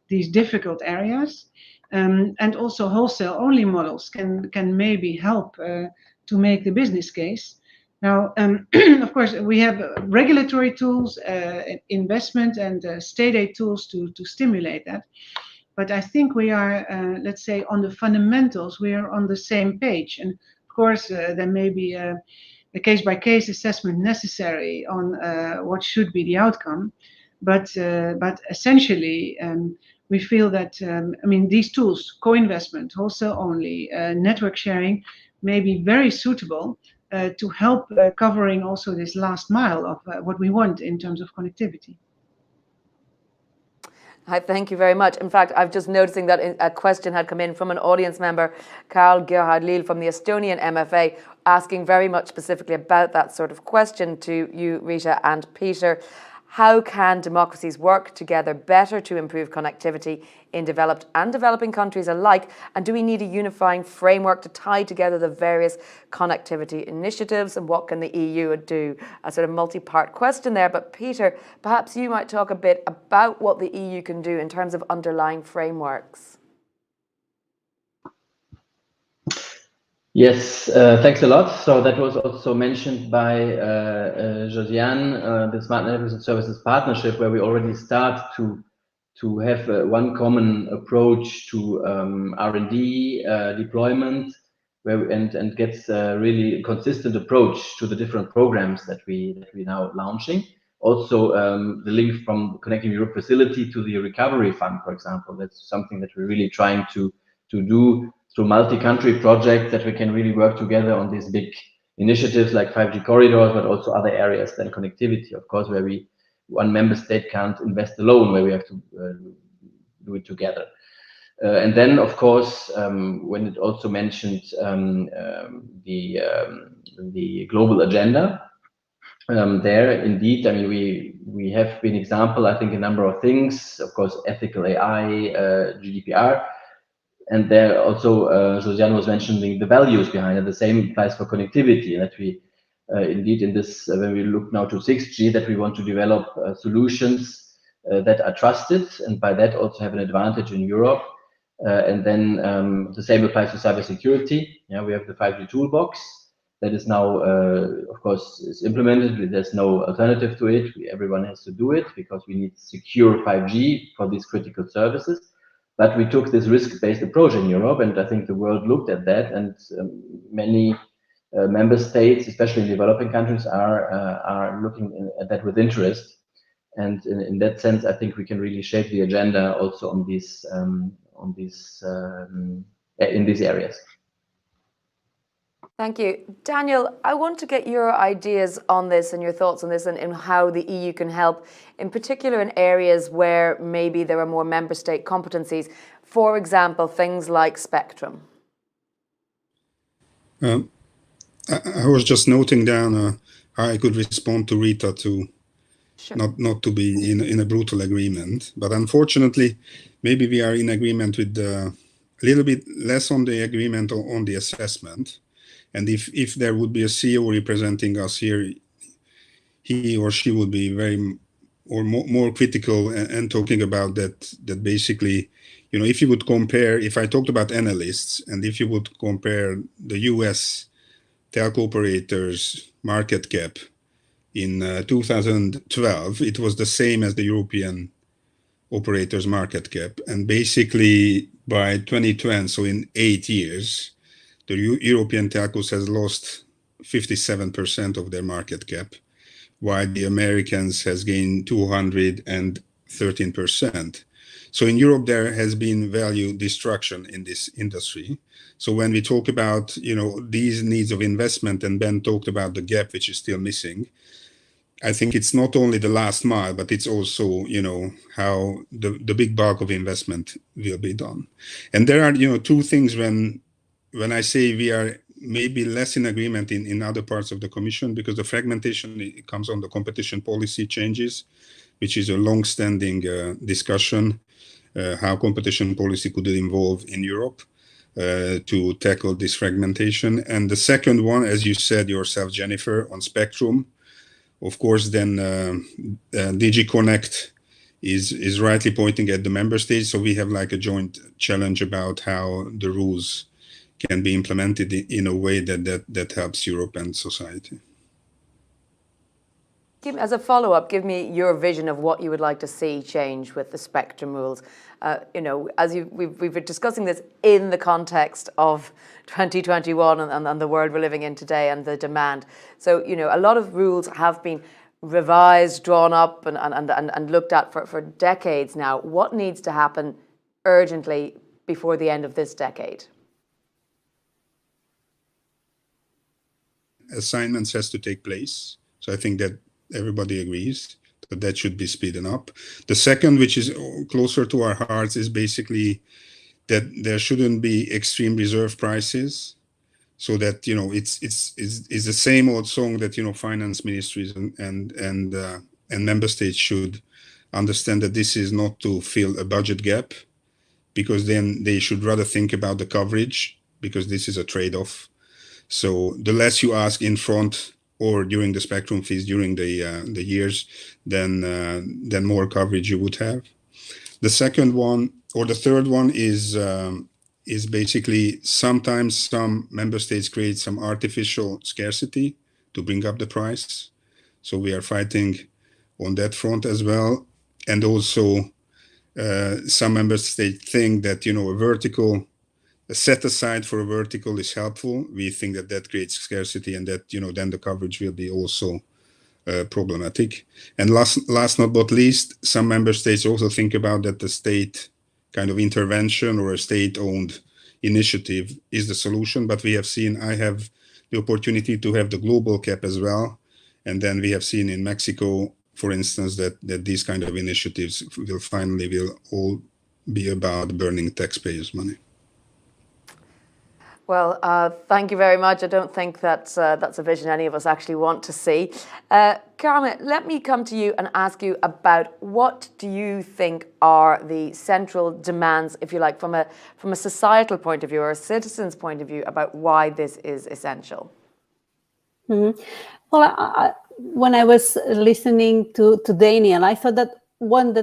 these difficult areas. And also wholesale-only models can maybe help to make the business case. Now, of course, we have regulatory tools, investment and state aid tools to stimulate that. But I think we are, let's say, on the fundamentals, we are on the same page. And of course, there may be a case-by-case assessment necessary on what should be the outcome. But essentially, we feel that, I mean, these tools, co-investment, wholesale only, network sharing, may be very suitable to help covering also this last mile of what we want in terms of connectivity. I thank you very much. In fact, I've just noticing that a question had come in from an audience member, Karl Gerhard Liel from the Estonian MFA, asking very much specifically about that sort of question to you, Rita and Peter. How can democracies work together better to improve connectivity in developed and developing countries alike? And do we need a unifying framework to tie together the various connectivity initiatives? And what can the EU do? A sort of multi-part question there. But Peter, perhaps you might talk a bit about what the EU can do in terms of underlying frameworks. Yes, thanks a lot. So that was also mentioned by Josiane, the Smart Networks and Services Partnership, where we already start to have one common approach to R&D deployment, and gets a really consistent approach to the different programs that we now launching. Also, the link from Connecting Europe facility to the Recovery Fund, for example, that's something that we're really trying to do through multi-country projects, that we can really work together on these big initiatives like 5G corridors, but also other areas than connectivity, of course, where one member state can't invest alone, where we have to do it together. And then, of course, when it also mentioned the global agenda, there indeed, I mean, we have been example, I think, a number of things, of course, ethical AI, GDPR. And there also, Josiane was mentioning the values behind it. The same applies for connectivity, that we indeed in this, when we look now to 6G, that we want to develop solutions that are trusted, and by that also have an advantage in Europe. And then the same applies to cybersecurity. Yeah, we have the 5G toolbox that is now, of course, is implemented. There's no alternative to it. Everyone has to do it because we need secure 5G for these critical services. But we took this risk-based approach in Europe, and I think the world looked at that, and many member states, especially in developing countries, are looking at that with interest. And in that sense, I think we can really shape the agenda also on these in these areas. Thank you. Daniel, I want to get your ideas on this and your thoughts on this, and how the EU can help, in particular in areas where maybe there are more member state competencies, for example, things like spectrum. I was just noting down how I could respond to Rita to sure. not to be in a brutal agreement, but unfortunately, maybe we are in agreement with a little bit less on the agreement on the assessment. And if there would be a CEO representing us here, he or she would be more critical and talking about that basically, you know, if you would compare, if I talked about analysts, and if you would compare the US telco operators market cap in 2012, it was the same as the European operators market cap. And basically by 2020, so in 8 years, the European telcos has lost 57% of their market cap, while the Americans has gained 213%. So in Europe, there has been value destruction in this industry. So when we talk about, you know, these needs of investment, and Ben talked about the gap which is still missing, I think it's not only the last mile, but it's also, you know, how the big bulk of investment will be done. And there are, you know, two things when I say we are maybe less in agreement in other parts of the Commission, because the fragmentation, it comes on the competition policy changes, which is a long-standing discussion, how competition policy could evolve in Europe to tackle this fragmentation. And the second one, as you said yourself, Jennifer, on spectrum, of course, then DG Connect is rightly pointing at the member states. So we have like a joint challenge about how the rules can be implemented in a way that helps Europe and society. As a follow-up, give me your vision of what you would like to see change with the spectrum rules. You know, as we've been discussing this in the context of 2021 and the world we're living in today and the demand. So, you know, a lot of rules have been revised, drawn up and looked at for decades now. What needs to happen urgently before the end of this decade? Assignments has to take place. So I think that everybody agrees that should be speeded up. The second, which is closer to our hearts, is basically that there shouldn't be extreme reserve prices, so that, you know, it's the same old song that, you know, finance ministries and member states should understand that this is not to fill a budget gap, because then they should rather think about the coverage, because this is a trade-off. So the less you ask in front or during the spectrum fees during the years, then more coverage you would have. The second one, or the third one, is basically sometimes some member states create some artificial scarcity to bring up the price. So we are fighting on that front as well. And also some member states think that, you know, a set aside for a vertical is helpful. We think that creates scarcity, and that, you know, then the coverage will be also problematic. And last not but least, some member states also think about that the state kind of intervention or a state-owned initiative is the solution. But we have seen, I have the opportunity to have the global cap as well. And then we have seen in Mexico, for instance, that these kind of initiatives will all be about burning taxpayers' money. Well, thank you very much. I don't think that's a vision any of us actually want to see. Carmen, let me come to you and ask you about what do you think are the central demands, if you like, from a societal point of view or a citizen's point of view about why this is essential? Mm-hmm. Well, when I was listening to Daniel, I thought that one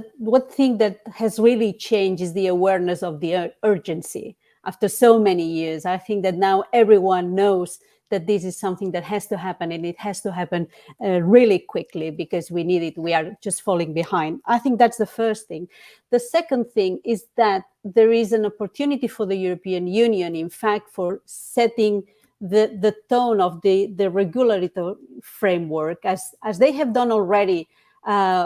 thing that has really changed is the awareness of the urgency. After so many years, I think that now everyone knows that this is something that has to happen, and it has to happen really quickly, because we need it. We are just falling behind. I think that's the first thing. The second thing is that there is an opportunity for the European Union, in fact, for setting the tone of the regulatory framework, as they have done already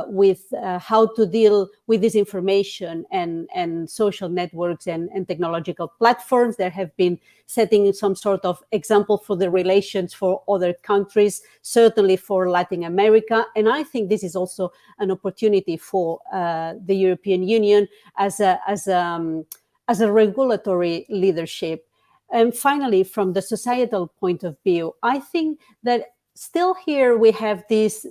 with how to deal with this information and social networks and technological platforms. There have been setting some sort of example for the relations for other countries, certainly for Latin America. And I think this is also an opportunity for the European Union as a regulatory leadership. And finally, from the societal point of view, I think that still here we have this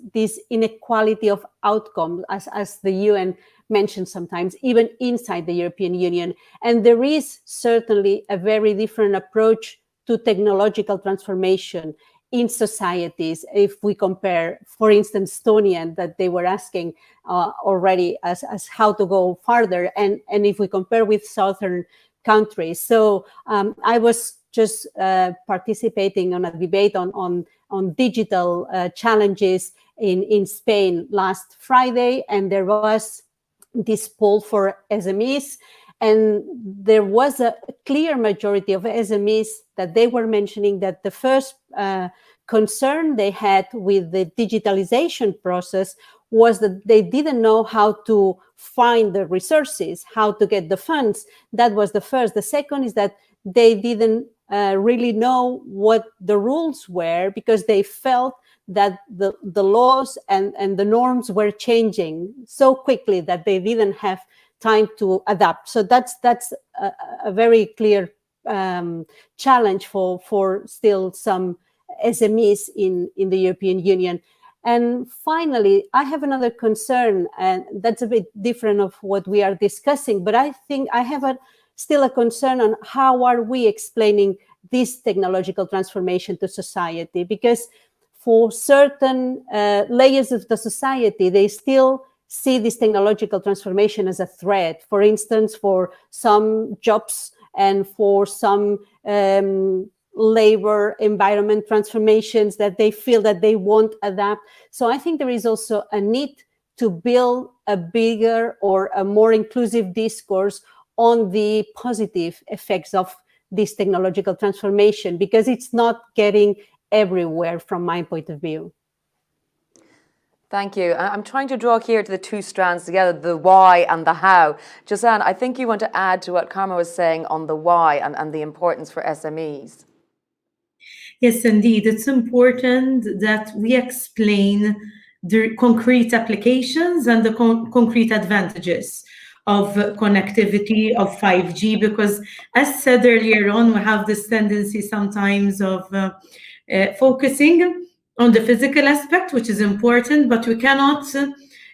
inequality of outcomes, as the UN mentions sometimes, even inside the European Union. And there is certainly a very different approach to technological transformation in societies. If we compare, for instance, Estonia, that they were asking already as how to go farther, and if we compare with southern countries. So I was just participating on a debate on digital challenges in Spain last Friday, and there was this poll for SMEs, and there was a clear majority of SMEs that they were mentioning that the first concern they had with the digitalization process was that they didn't know how to find the resources, how to get the funds. That was the first. The second is that they didn't really know what the rules were, because they felt that the laws and the norms were changing so quickly that they didn't have time to adapt. So that's a very clear challenge for still some SMEs in the European Union. And finally, I have another concern, and that's a bit different of what we are discussing, but I think I have still a concern on how are we explaining this technological transformation to society, because for certain layers of the society, they still see this technological transformation as a threat. For instance, for some jobs and for some labor environment transformations that they feel that they won't adapt. So I think there is also a need to build a bigger or a more inclusive discourse on the positive effects of this technological transformation, because it's not getting everywhere from my point of view. Thank you. I'm trying to draw here to the two strands together, the why and the how. Josanne, I think you want to add to what Karma was saying on the why and the importance for SMEs. Yes, indeed. It's important that we explain the concrete applications and the concrete advantages of connectivity of 5G, because as said earlier on, we have this tendency sometimes of focusing on the physical aspect, which is important, but we cannot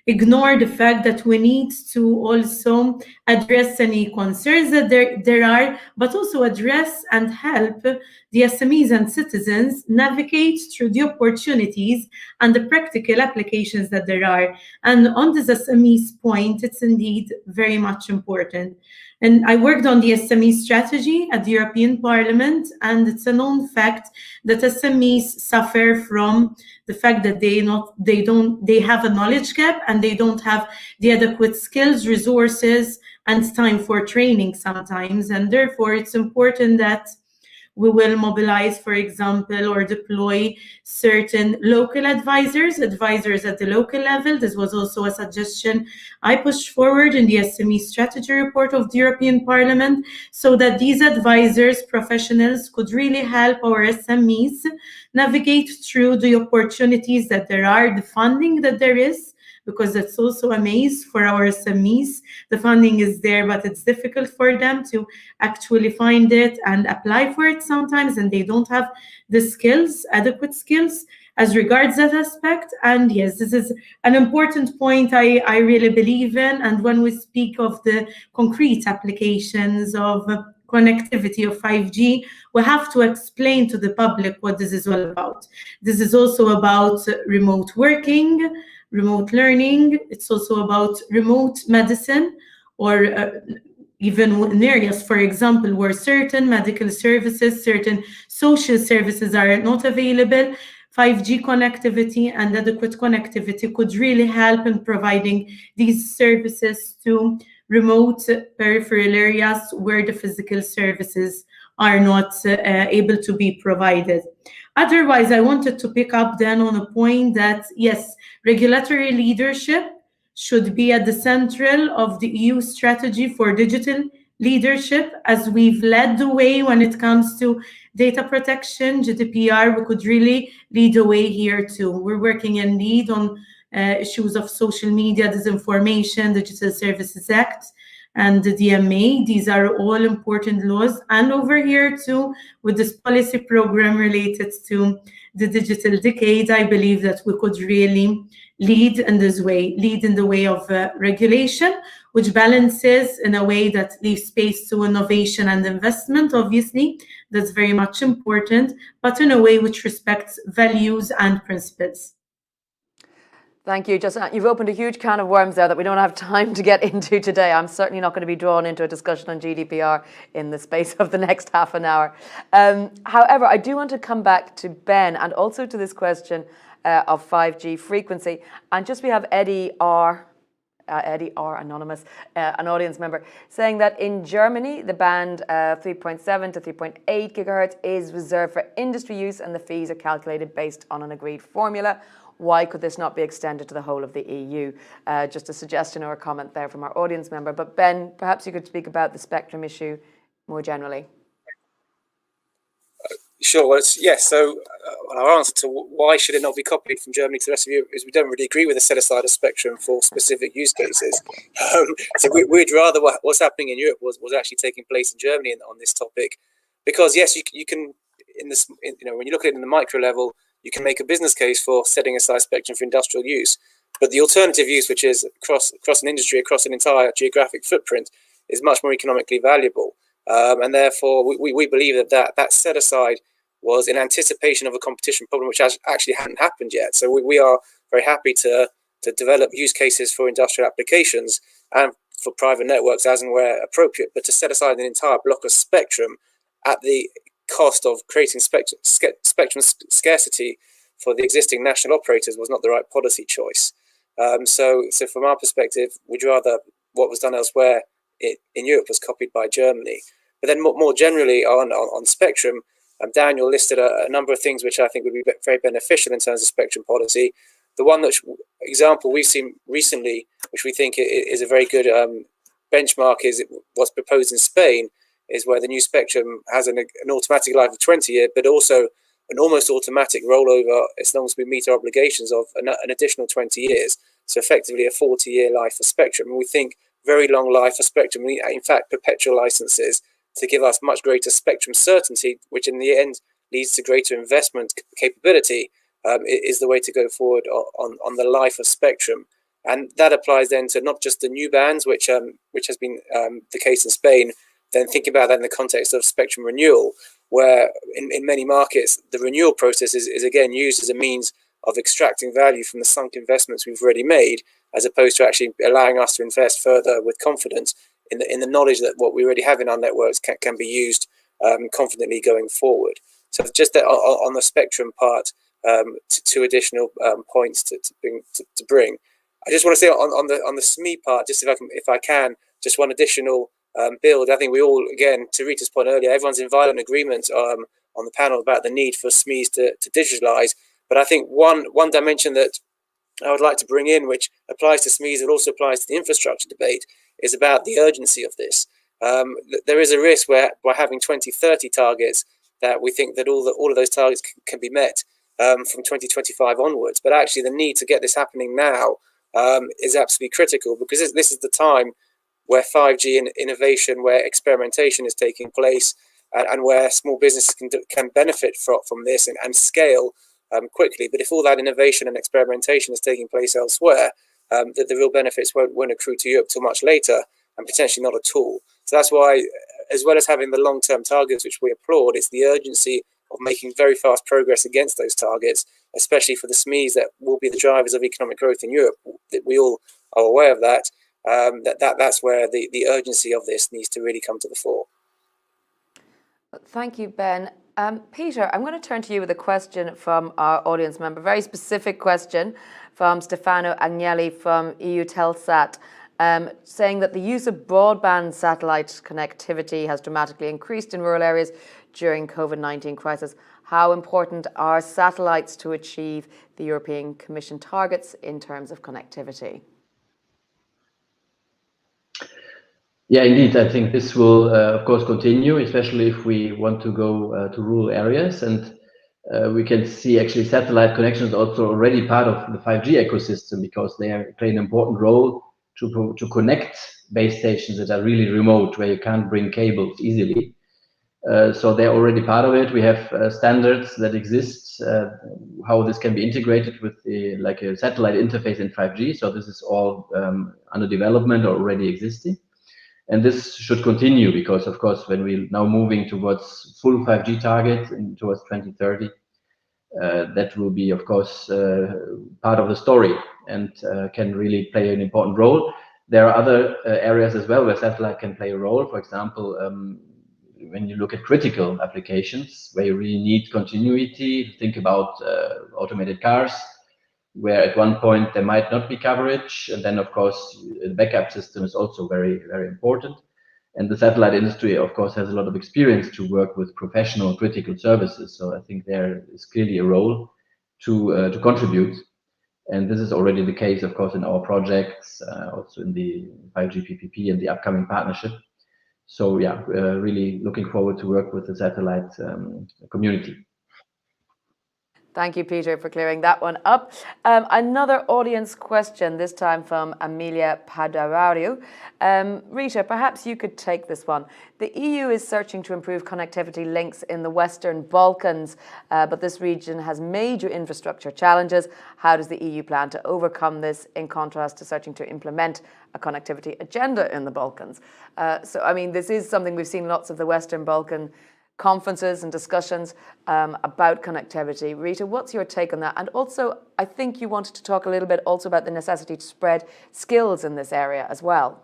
ignore the fact that we need to also address any concerns that there are, but also address and help the SMEs and citizens navigate through the opportunities and the practical applications that there are. And on this SMEs point, it's indeed very much important. And I worked on the SME strategy at the European Parliament, and it's a known fact that SMEs suffer from the fact that they have a knowledge gap and they don't have the adequate skills, resources, and time for training sometimes. And therefore, it's important that we will mobilize, for example, or deploy certain local advisors at the local level. This was also a suggestion I pushed forward in the SME strategy report of the European Parliament, so that these advisors, professionals, could really help our SMEs navigate through the opportunities that there are, the funding that there is, because that's also a maze for our SMEs. The funding is there, but it's difficult for them to actually find it and apply for it sometimes, and they don't have the skills, adequate skills as regards that aspect. And yes, this is an important point I really believe in. And when we speak of the concrete applications of connectivity of 5G, we have to explain to the public what this is all about. This is also about remote working, remote learning. It's also about remote medicine, or even in areas, for example, where certain medical services, certain social services are not available. 5G connectivity and adequate connectivity could really help in providing these services to remote peripheral areas where the physical services are not able to be provided. Otherwise, I wanted to pick up then on a point that, yes, regulatory leadership should be at the central of the EU strategy for digital leadership. As we've led the way when it comes to data protection, GDPR, we could really lead the way here too. We're working in lead on issues of social media, disinformation, Digital Services Act, and the DMA. These are all important laws. And over here too, with this policy program related to the digital decade, I believe that we could really lead in this way, lead in the way of regulation, which balances in a way that leaves space to innovation and investment. Obviously, that's very much important, but in a way which respects values and principles. Thank you, Josanne. You've opened a huge can of worms there that we don't have time to get into today. I'm certainly not going to be drawn into a discussion on GDPR in the space of the next half an hour. However, I do want to come back to Ben and also to this question of 5G frequency. And just we have Eddie R. Anonymous, an audience member, saying that in Germany, the band 3.7 to 3.8 gigahertz is reserved for industry use and the fees are calculated based on an agreed formula. Why could this not be extended to the whole of the EU? Just a suggestion or a comment there from our audience member. But Ben, perhaps you could speak about the spectrum issue more generally. Sure. Well, yes. So our answer to why should it not be copied from Germany to the rest of Europe is we don't really agree with the set aside of spectrum for specific use cases. So we'd rather what's happening in Europe was actually taking place in Germany on this topic, because yes, you can when you look at it in the micro level, you can make a business case for setting aside spectrum for industrial use, but the alternative use, which is across an industry, across an entire geographic footprint, is much more economically valuable. And therefore, we believe that set aside was in anticipation of a competition problem, which actually hadn't happened yet. So we are very happy to to develop use cases for industrial applications and for private networks as and where appropriate, but to set aside an entire block of spectrum at the cost of creating spectrum scarcity for the existing national operators was not the right policy choice. So from our perspective, we'd rather what was done elsewhere in Europe was copied by Germany. But then more generally on spectrum, Daniel listed a number of things which I think would be very beneficial in terms of spectrum policy. The one example we've seen recently, which we think is a very good benchmark, is what's proposed in Spain, is where the new spectrum has an automatic life of 20 years, but also an almost automatic rollover as long as we meet our obligations of an additional 20 years. So effectively a 40-year life for spectrum. And we think very long life for spectrum, in fact, perpetual licenses to give us much greater spectrum certainty, which in the end leads to greater investment capability, is the way to go forward on the life of spectrum. And that applies then to not just the new bands, which has been the case in Spain. Then think about that in the context of spectrum renewal, where in many markets, the renewal process is again used as a means of extracting value from the sunk investments we've already made, as opposed to actually allowing us to invest further with confidence in the knowledge that what we already have in our networks can be used confidently going forward. So just that on the spectrum part, two additional points to bring. I just want to say on the SME part, just if I can, just one additional build. I think we all, again, to Rita's point earlier, everyone's in violent agreement on the panel about the need for SMEs to digitalize. But I think one dimension that I would like to bring in, which applies to SMEs, it also applies to the infrastructure debate, is about the urgency of this. There is a risk where by having 2030 targets, that we think that all of those targets can be met from 2025 onwards. But actually, the need to get this happening now is absolutely critical, because this is the time where 5G and innovation, where experimentation is taking place, and where small businesses can benefit from this and scale quickly. But if all that innovation and experimentation is taking place elsewhere, that the real benefits won't accrue to Europe till much later, and potentially not at all. So that's why, as well as having the long-term targets, which we applaud, it's the urgency of making very fast progress against those targets, especially for the SMEs that will be the drivers of economic growth in Europe. That we all are aware of that. That's where the urgency of this needs to really come to the fore. Thank you, Ben. Peter, I'm going to turn to you with a question from our audience member, a very specific question from Stefano Agnelli from EUTELSAT, saying that the use of broadband satellite connectivity has dramatically increased in rural areas during COVID-19 crisis. How important are satellites to achieve the European Commission targets in terms of connectivity? Yeah, indeed. I think this will, of course, continue, especially if we want to go to rural areas. And we can see actually satellite connections also already part of the 5G ecosystem, because they play an important role to connect base stations that are really remote, where you can't bring cables easily. So they're already part of it. We have standards that exist, how this can be integrated with like a satellite interface in 5G. So this is all under development or already existing. And this should continue, because, of course, when we're now moving towards full 5G target towards 2030, that will be, of course, part of the story and can really play an important role. There are other areas as well where satellite can play a role. For example, when you look at critical applications where you really need continuity, think about automated cars, where at one point there might not be coverage. And then, of course, the backup system is also very, very important. And the satellite industry, of course, has a lot of experience to work with professional critical services. So I think there is clearly a role to contribute. And this is already the case, of course, in our projects, also in the 5G PPP and the upcoming partnership. So yeah, really looking forward to work with the satellite community. Thank you, Peter, for clearing that one up. Another audience question, this time from Amelia Padarario. Rita, perhaps you could take this one. The EU is searching to improve connectivity links in the Western Balkans, but this region has major infrastructure challenges. How does the EU plan to overcome this, in contrast to searching to implement a connectivity agenda in the Balkans? So, I mean, this is something we've seen lots of the Western Balkan conferences and discussions about connectivity. Rita, what's your take on that? And also, I think you wanted to talk a little bit also about the necessity to spread skills in this area as well.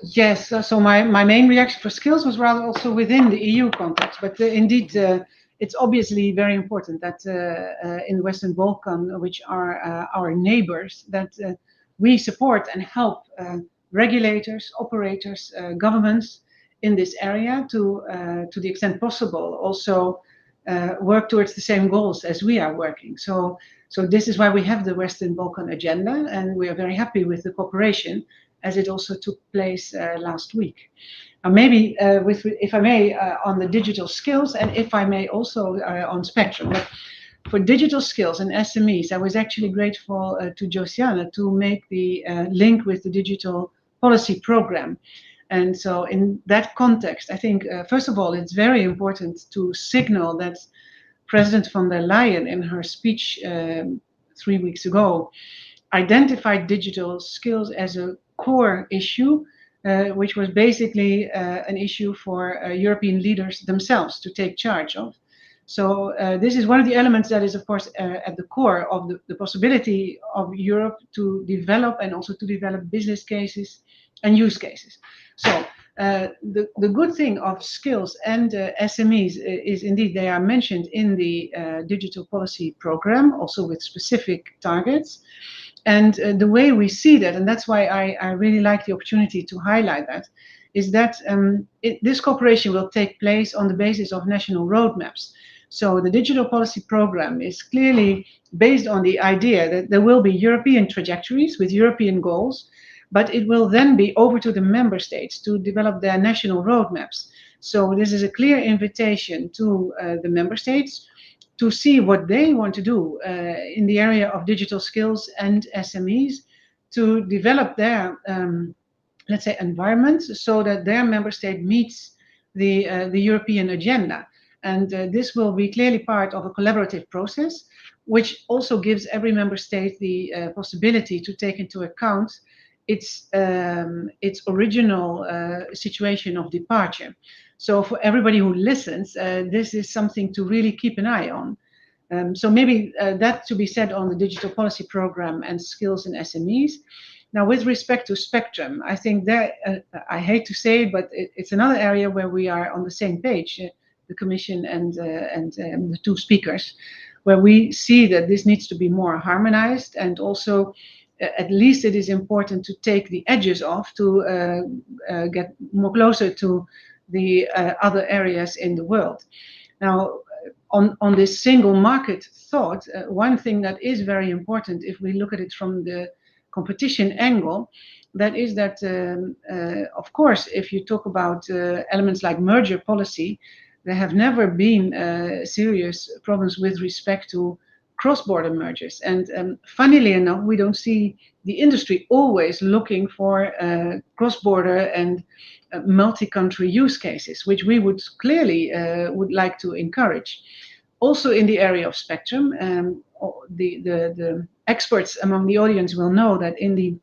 Yes, so my main reaction for skills was rather also within the EU context, but indeed it's obviously very important that in the Western Balkan, which are our neighbors, that we support and help regulators, operators, governments in this area to the extent possible also work towards the same goals as we are working. So this is why we have the Western Balkan agenda, and we are very happy with the cooperation as it also took place last week. Now maybe, if I may, on the digital skills, and if I may also on spectrum. But for digital skills and SMEs, I was actually grateful to Josiane to make the link with the digital policy program. And so in that context, I think, first of all, it's very important to signal that President von der Leyen in her speech 3 weeks ago identified digital skills as a core issue, which was basically an issue for European leaders themselves to take charge of. So this is one of the elements that is, of course, at the core of the possibility of Europe to develop and also to develop business cases and use cases. So the good thing of skills and SMEs is indeed they are mentioned in the digital policy program, also with specific targets. And the way we see that, and that's why I really like the opportunity to highlight that, is that this cooperation will take place on the basis of national roadmaps. So the digital policy program is clearly based on the idea that there will be European trajectories with European goals, but it will then be over to the member states to develop their national roadmaps. So this is a clear invitation to the member states to see what they want to do in the area of digital skills and SMEs to develop their, let's say, environment so that their member state meets the European agenda. And this will be clearly part of a collaborative process, which also gives every member state the possibility to take into account its original situation of departure. So for everybody who listens, this is something to really keep an eye on. So maybe that to be said on the digital policy program and skills in SMEs. Now, with respect to spectrum, I think that, I hate to say it, but it's another area where we are on the same page, the Commission and the two speakers, where we see that this needs to be more harmonized, and also at least it is important to take the edges off to get more closer to the other areas in the world. Now, on this single market thought, one thing that is very important if we look at it from the competition angle, that is that, of course, if you talk about elements like merger policy, there have never been serious problems with respect to cross-border mergers. And funnily enough, we don't see the industry always looking for cross-border and multi-country use cases, which we would clearly would like to encourage. Also in the area of spectrum, the experts among the audience will know that in the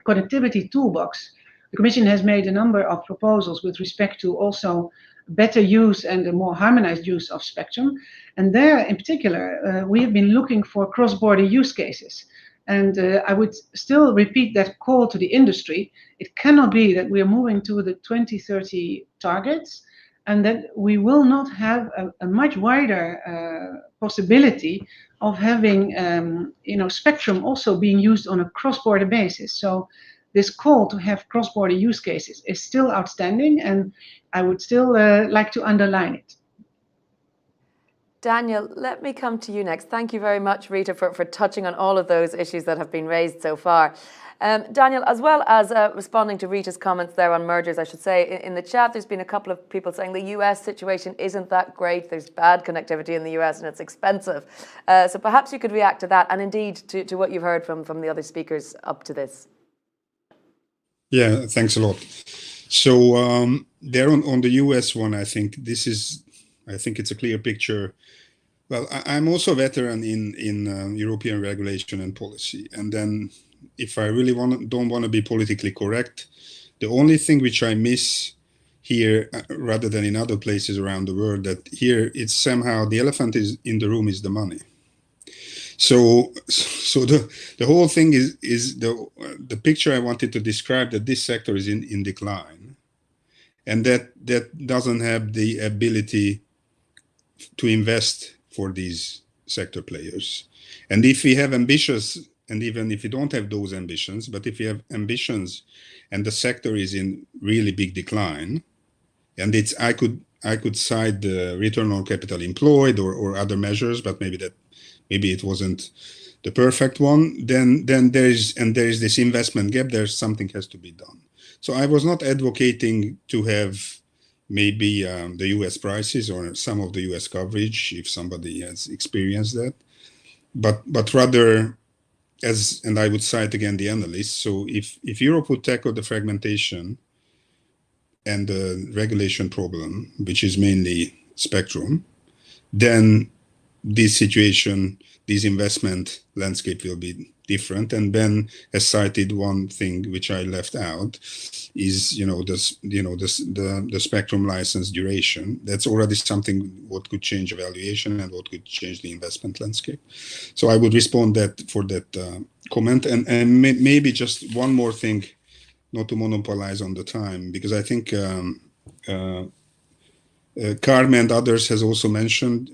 connectivity toolbox, the Commission has made a number of proposals with respect to also better use and a more harmonized use of spectrum. And there, in particular, we have been looking for cross-border use cases. And I would still repeat that call to the industry. It cannot be that we are moving to the 2030 targets and that we will not have a much wider possibility of having spectrum also being used on a cross-border basis. So this call to have cross-border use cases is still outstanding, and I would still like to underline it. Daniel, let me come to you next. Thank you very much, Rita, for touching on all of those issues that have been raised so far. Daniel, as well as responding to Rita's comments there on mergers, I should say, in the chat, there's been a couple of people saying the US situation isn't that great. There's bad connectivity in the US and it's expensive. So perhaps you could react to that and indeed to what you've heard from the other speakers up to this. Yeah, thanks a lot. So there on the US one, I think it's a clear picture. Well, I'm also a veteran in European regulation and policy. And then if I really don't want to be politically correct, the only thing which I miss here rather than in other places around the world, that here it's somehow the elephant is in the room is the money. So the whole thing is the picture I wanted to describe, that this sector is in decline, and that doesn't have the ability to invest for these sector players. And if we have ambitious, and even if you don't have those ambitions, but if you have ambitions and the sector is in really big decline, and I could cite the return on capital employed or other measures, but maybe it wasn't the perfect one, then there is this investment gap. There's something has to be done. So I was not advocating to have maybe the US prices or some of the US coverage if somebody has experienced that, but rather and I would cite again the analysts. So if Europe would tackle the fragmentation and the regulation problem, which is mainly spectrum, then this investment landscape will be different. And Ben has cited one thing which I left out is the spectrum license duration. That's already something what could change evaluation and what could change the investment landscape. So I would respond for that comment, and maybe just one more thing, not to monopolize on the time, because I think Carmen and others has also mentioned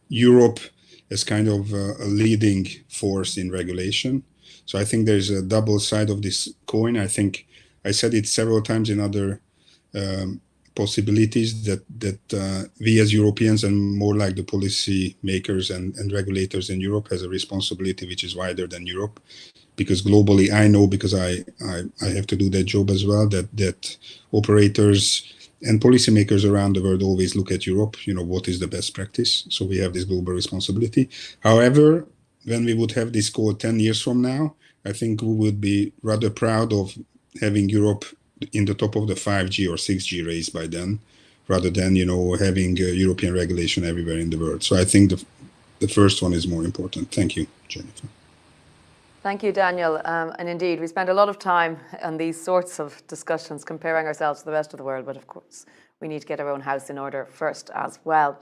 Europe as kind of a leading force in regulation. So I think there's a double side of this coin. I think I said it several times in other possibilities that we as Europeans, and more like the policy makers and regulators in Europe, has a responsibility which is wider than Europe. Because globally, I know, because I have to do that job as well, that operators and policymakers around the world always look at Europe, what is the best practice. So we have this global responsibility. However, when we would have this call 10 years from now, I think we would be rather proud of having Europe in the top of the 5G or 6G race by then, rather than, having European regulation everywhere in the world. So I think the first one is more important. Thank you, Jennifer. Thank you, Daniel. And indeed, we spend a lot of time on these sorts of discussions comparing ourselves to the rest of the world, but of course, we need to get our own house in order first as well.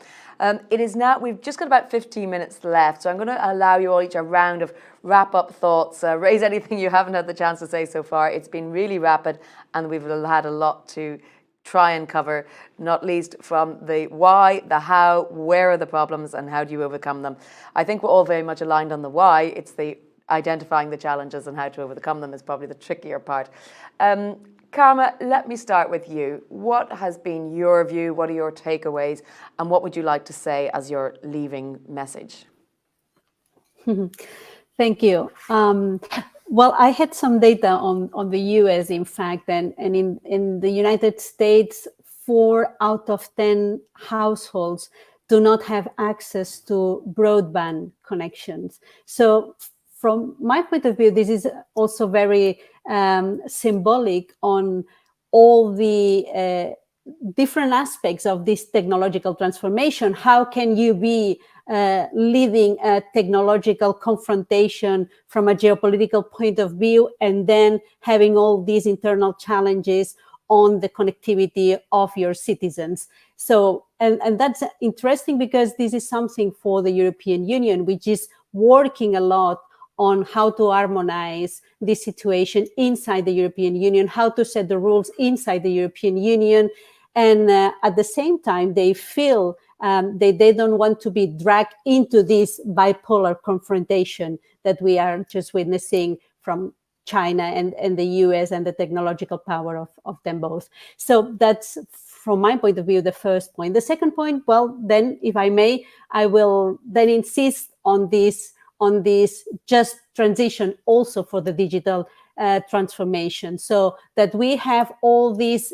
It is now, we've just got about 15 minutes left, so I'm going to allow you all each a round of wrap-up thoughts, raise anything you haven't had the chance to say so far. It's been really rapid, and we've had a lot to try and cover, not least from the why, the how, where are the problems, and how do you overcome them. I think we're all very much aligned on the why. It's the identifying the challenges and how to overcome them is probably the trickier part. Karma, let me start with you. What has been your view? What are your takeaways? And what would you like to say as your leaving message? Thank you. Well, I had some data on the US, in fact, and in the United States, 4 out of 10 households do not have access to broadband connections. So from my point of view, this is also very symbolic on all the different aspects of this technological transformation. How can you be leading a technological confrontation from a geopolitical point of view, and then having all these internal challenges on the connectivity of your citizens? So, and that's interesting, because this is something for the European Union, which is working a lot on how to harmonize this situation inside the European Union, how to set the rules inside the European Union. And at the same time, they feel they don't want to be dragged into this bipolar confrontation that we are just witnessing from China and the US and the technological power of them both. So that's, from my point of view, the first point. The second point, well, then, if I may, I will then insist on this just transition also for the digital transformation, so that we have all these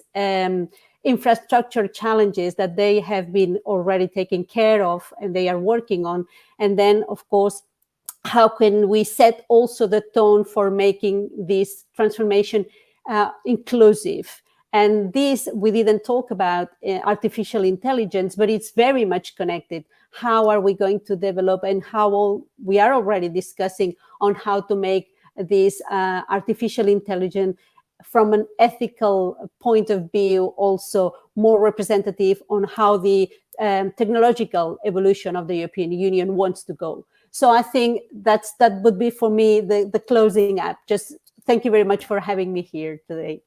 infrastructure challenges that they have been already taken care of and they are working on. And then, of course, how can we set also the tone for making this transformation inclusive? And this, we didn't talk about artificial intelligence, but it's very much connected. How are we going to develop, and how we are already discussing on how to make this artificial intelligence from an ethical point of view, also more representative on how the technological evolution of the European Union wants to go. So I think that would be for me the closing up. Just thank you very much for having me here today.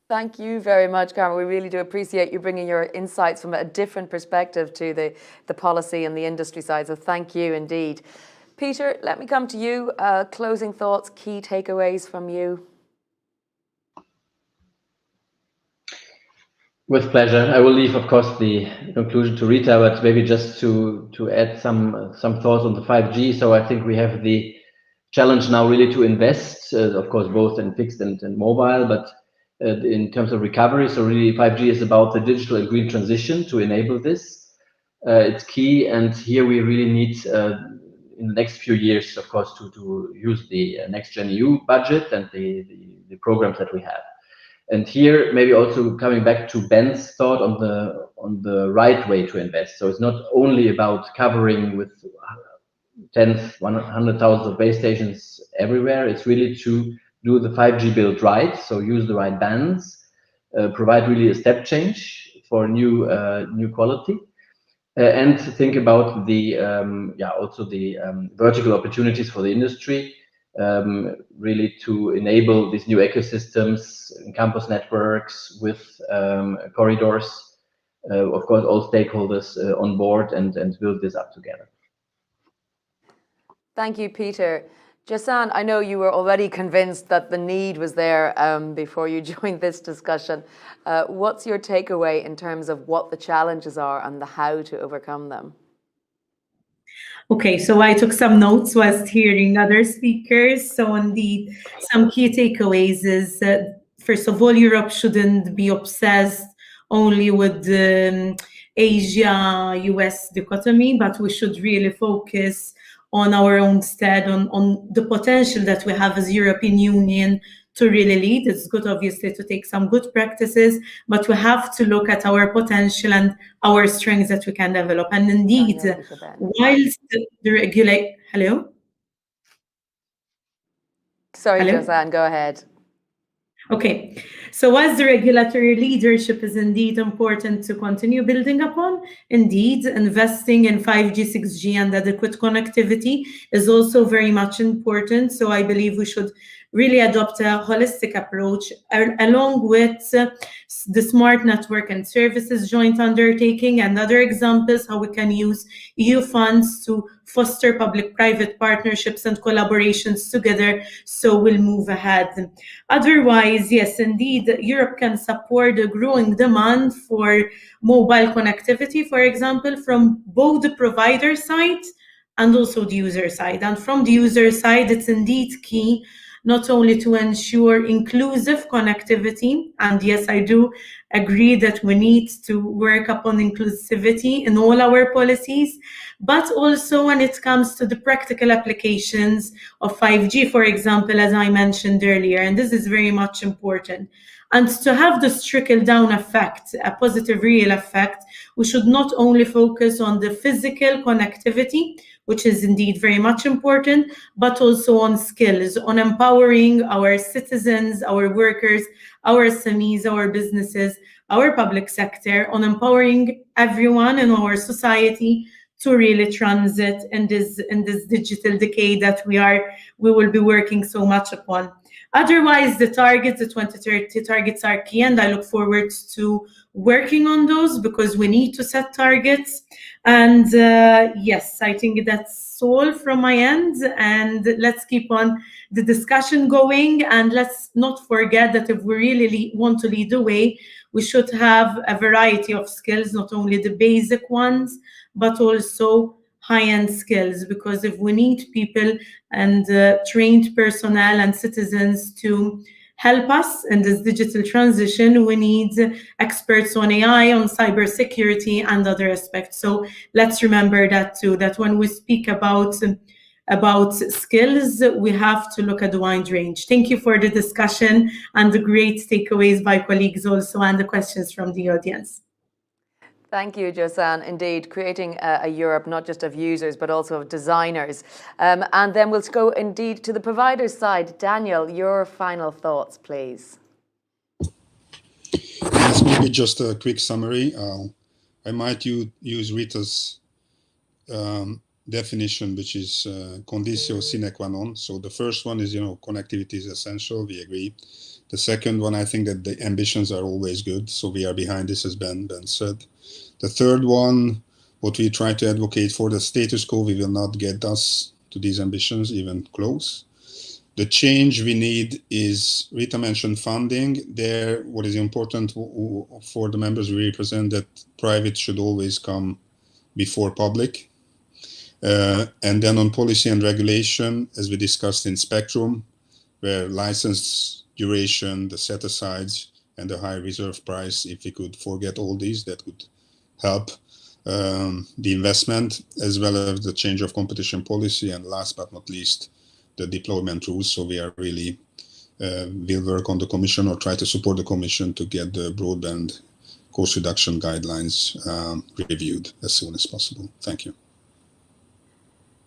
Thank you very much, Carmen. We really do appreciate you bringing your insights from a different perspective to the policy and the industry side. So thank you indeed. Peter, let me come to you. Closing thoughts, key takeaways from you. With pleasure. I will leave, of course, the conclusion to Rita, but maybe just to add some thoughts on the 5G. So I think we have the challenge now really to invest, of course, both in fixed and mobile, but in terms of recovery. So really 5G is about the digital and green transition to enable this. It's key, and here we really need in the next few years, of course, to use the Next Gen EU budget and the programs that we have. And here, maybe also coming back to Ben's thought on the right way to invest. So it's not only about covering with tens, 100,000 of base stations everywhere. It's really to do the 5G build right. So use the right bands, provide really a step change for new quality, and think about the also the vertical opportunities for the industry. Really to enable these new ecosystems, campus networks with corridors, of course, all stakeholders on board and build this up together. Thank you, Peter. Jasan, I know you were already convinced that the need was there before you joined this discussion. What's your takeaway in terms of what the challenges are and the how to overcome them? Okay, so I took some notes whilst hearing other speakers. So indeed, some key takeaways is first of all, Europe shouldn't be obsessed only with the Asia-US dichotomy, but we should really focus on our own stead, on the potential that we have as European Union to really lead. It's good, obviously, to take some good practices, but we have to look at our potential and our strengths that we can develop. And indeed, whilst the regulate... Hello? Sorry, Jasan, go ahead. Okay, so whilst the regulatory leadership is indeed important to continue building upon, indeed, investing in 5G, 6G and adequate connectivity is also very much important. So I believe we should really adopt a holistic approach along with the smart network and services joint undertaking and other examples, how we can use EU funds to foster public-private partnerships and collaborations together, so we'll move ahead. Otherwise, yes, indeed, Europe can support a growing demand for mobile connectivity, for example, from both the provider side and also the user side. And from the user side, it's indeed key not only to ensure inclusive connectivity, and yes, I do agree that we need to work upon inclusivity in all our policies, but also when it comes to the practical applications of 5G, for example, as I mentioned earlier, and this is very much important. And to have this trickle-down effect, a positive real effect, we should not only focus on the physical connectivity, which is indeed very much important, but also on skills, on empowering our citizens, our workers, our SMEs, our businesses, our public sector, on empowering everyone in our society to really transit in this digital decade that we will be working so much upon. Otherwise, the targets, the 2030 targets are key, and I look forward to working on those because we need to set targets. And yes, I think that's all from my end. And let's keep on the discussion going. And let's not forget that if we really want to lead the way, we should have a variety of skills, not only the basic ones, but also high-end skills, because if we need people and trained personnel and citizens to help us in this digital transition, we need experts on AI, on cybersecurity and other aspects. So let's remember that too, that when we speak about skills, we have to look at the wide range. Thank you for the discussion and the great takeaways by colleagues also and the questions from the audience. Thank you, Josan. Indeed, creating a Europe not just of users, but also of designers. And then we'll go indeed to the provider's side. Daniel, your final thoughts, please. Yes, maybe just a quick summary. I might use Rita's definition, which is conditio sine qua non. So the first one is, connectivity is essential. We agree. The second one, I think that the ambitions are always good. So we are behind this, as Ben said. The third one, what we try to advocate for, the status quo, we will not get us to these ambitions even close. The change we need is, Rita mentioned funding. There, what is important for the members we represent, that private should always come before public. And then on policy and regulation, as we discussed in Spectrum, where license duration, the set-asides, and the high reserve price, if we could forget all these, that would help the investment, as well as the change of competition policy, and last but not least, the deployment rules. So we are really, will work on the Commission or try to support the Commission to get the broadband cost reduction guidelines reviewed as soon as possible. Thank you.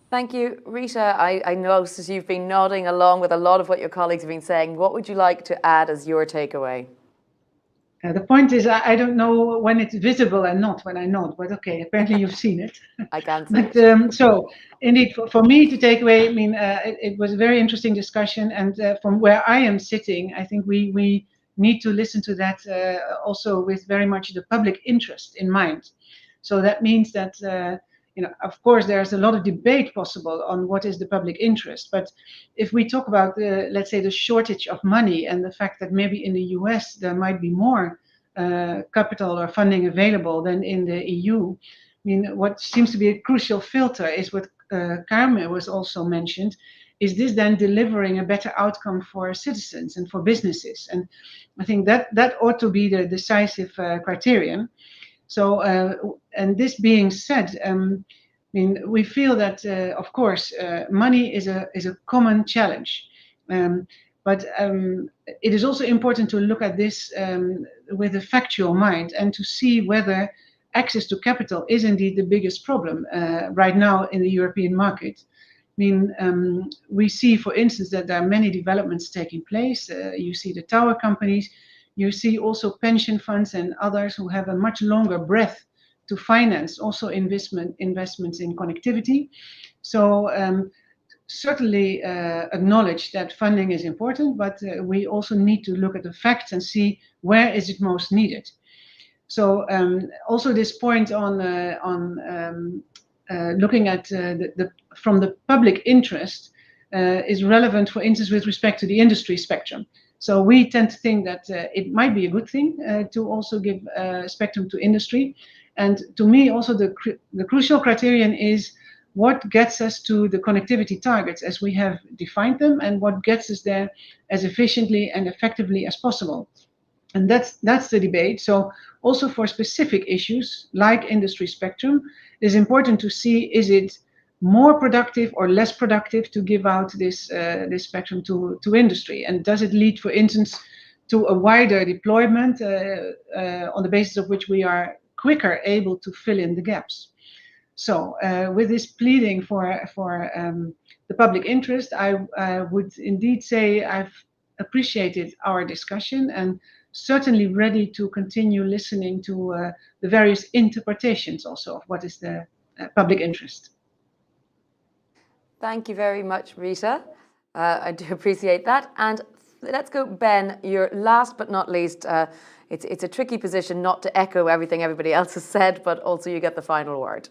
Thank you. Rita, I noticed you've been nodding along with a lot of what your colleagues have been saying. What would you like to add as your takeaway? The point is, I don't know when it's visible and not when I nod, but okay, apparently you've seen it. I can't see But it. so, indeed, for me to take away, I mean, it was a very interesting discussion, and from where I am sitting, I think we need to listen to that also with very much the public interest in mind. So that means that, of course, there's a lot of debate possible on what is the public interest. But if we talk about, let's say, the shortage of money and the fact that maybe in the US there might be more capital or funding available than in the EU, I mean, what seems to be a crucial filter is what Carmen was also mentioned. Is this then delivering a better outcome for citizens and for businesses? And I think that ought to be the decisive criterion. So, and this being said, I mean, we feel that, of course, money is a common challenge, but it is also important to look at this with a factual mind and to see whether access to capital is indeed the biggest problem right now in the European market. I mean, we see, for instance, that there are many developments taking place. You see the tower companies. You see also pension funds and others who have a much longer breadth to finance also investments in connectivity. So certainly acknowledge that funding is important, but we also need to look at the facts and see where is it most needed. So also this point on looking at from the public interest is relevant, for instance, with respect to the industry spectrum. So we tend to think that it might be a good thing to also give spectrum to industry. And to me, also the crucial criterion is what gets us to the connectivity targets as we have defined them, and what gets us there as efficiently and effectively as possible. And that's the debate. So also for specific issues like industry spectrum, it is important to see, is it more productive or less productive to give out this spectrum to industry? And does it lead, for instance, to a wider deployment on the basis of which we are quicker able to fill in the gaps? So with this pleading for the public interest, I would indeed say I've appreciated our discussion and certainly ready to continue listening to the various interpretations also of what is the public interest. Thank you very much, Rita. I do appreciate that. And let's go, Ben, your last but not least. It's a tricky position not to echo everything everybody else has said, but also you get the final word.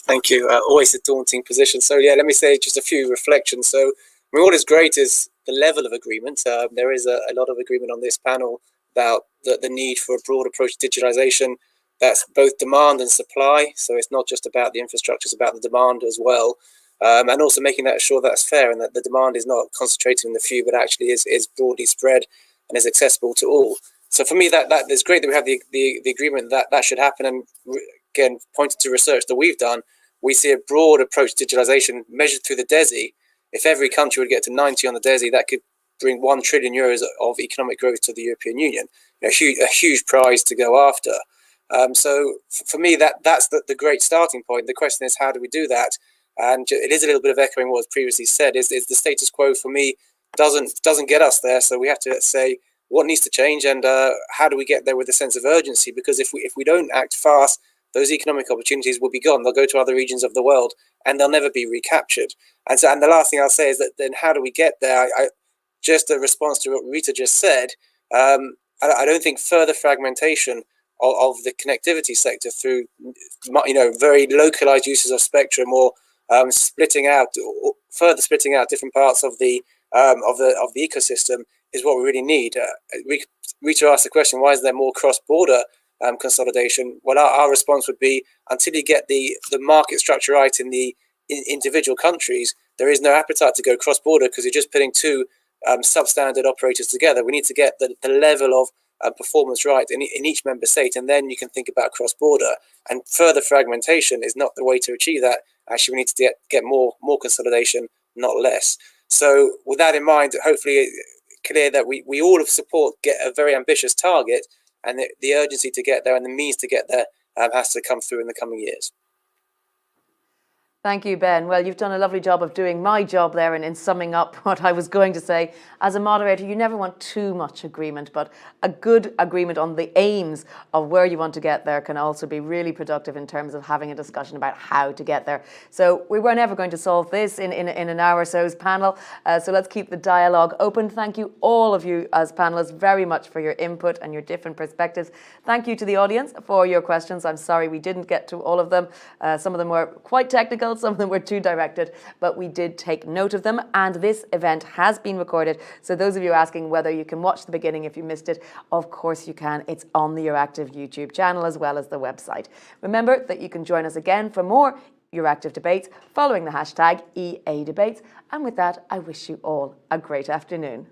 Thank you. Always a daunting position. So yeah, let me say just a few reflections. So I mean, what is great is the level of agreement. There is a lot of agreement on this panel about the need for a broad approach to digitalization. That's both demand and supply. So it's not just about the infrastructure, it's about the demand as well. And also making that sure that's fair and that the demand is not concentrated in the few, but actually is broadly spread and is accessible to all. So for me, that is great that we have the agreement that should happen. And again, pointed to research that we've done, we see a broad approach to digitalization measured through the DESI. If every country would get to 90 on the DESI, that could bring €1 trillion of economic growth to the European Union. A huge prize to go after. So for me, that's the great starting point. The question is, how do we do that? And it is a little bit of echoing what was previously said. Is the status quo for me doesn't get us there. So we have to say what needs to change, and how do we get there with a sense of urgency? Because if we don't act fast, those economic opportunities will be gone. They'll go to other regions of the world, and they'll never be recaptured. And the last thing I'll say is that then how do we get there? Just a response to what Rita just said. I don't think further fragmentation of the connectivity sector through very localized uses of spectrum, or further splitting out different parts of the ecosystem is what we really need. Rita asked the question, why is there more cross-border consolidation? Well, our response would be, until you get the market structure right in the individual countries, there is no appetite to go cross-border, because you're just putting two substandard operators together. We need to get the level of performance right in each member state, and then you can think about cross-border. And further fragmentation is not the way to achieve that. Actually, we need to get more consolidation, not less. So with that in mind, hopefully clear that we all of support get a very ambitious target, and the urgency to get there and the means to get there has to come through in the coming years. Thank you, Ben. Well, you've done a lovely job of doing my job there and in summing up what I was going to say. As a moderator, you never want too much agreement, but a good agreement on the aims of where you want to get there can also be really productive in terms of having a discussion about how to get there. So we were never going to solve this in an hour or so's panel. So let's keep the dialogue open. Thank you, all of you as panelists, very much for your input and your different perspectives. Thank you to the audience for your questions. I'm sorry we didn't get to all of them. Some of them were quite technical. Some of them were too directed, but we did take note of them, and this event has been recorded. So those of you asking whether you can watch the beginning if you missed it, of course you can. It's on the Euractiv YouTube channel as well as the website. Remember that you can join us again for more Euractiv debates following the hashtag EA Debates. And with that, I wish you all a great afternoon.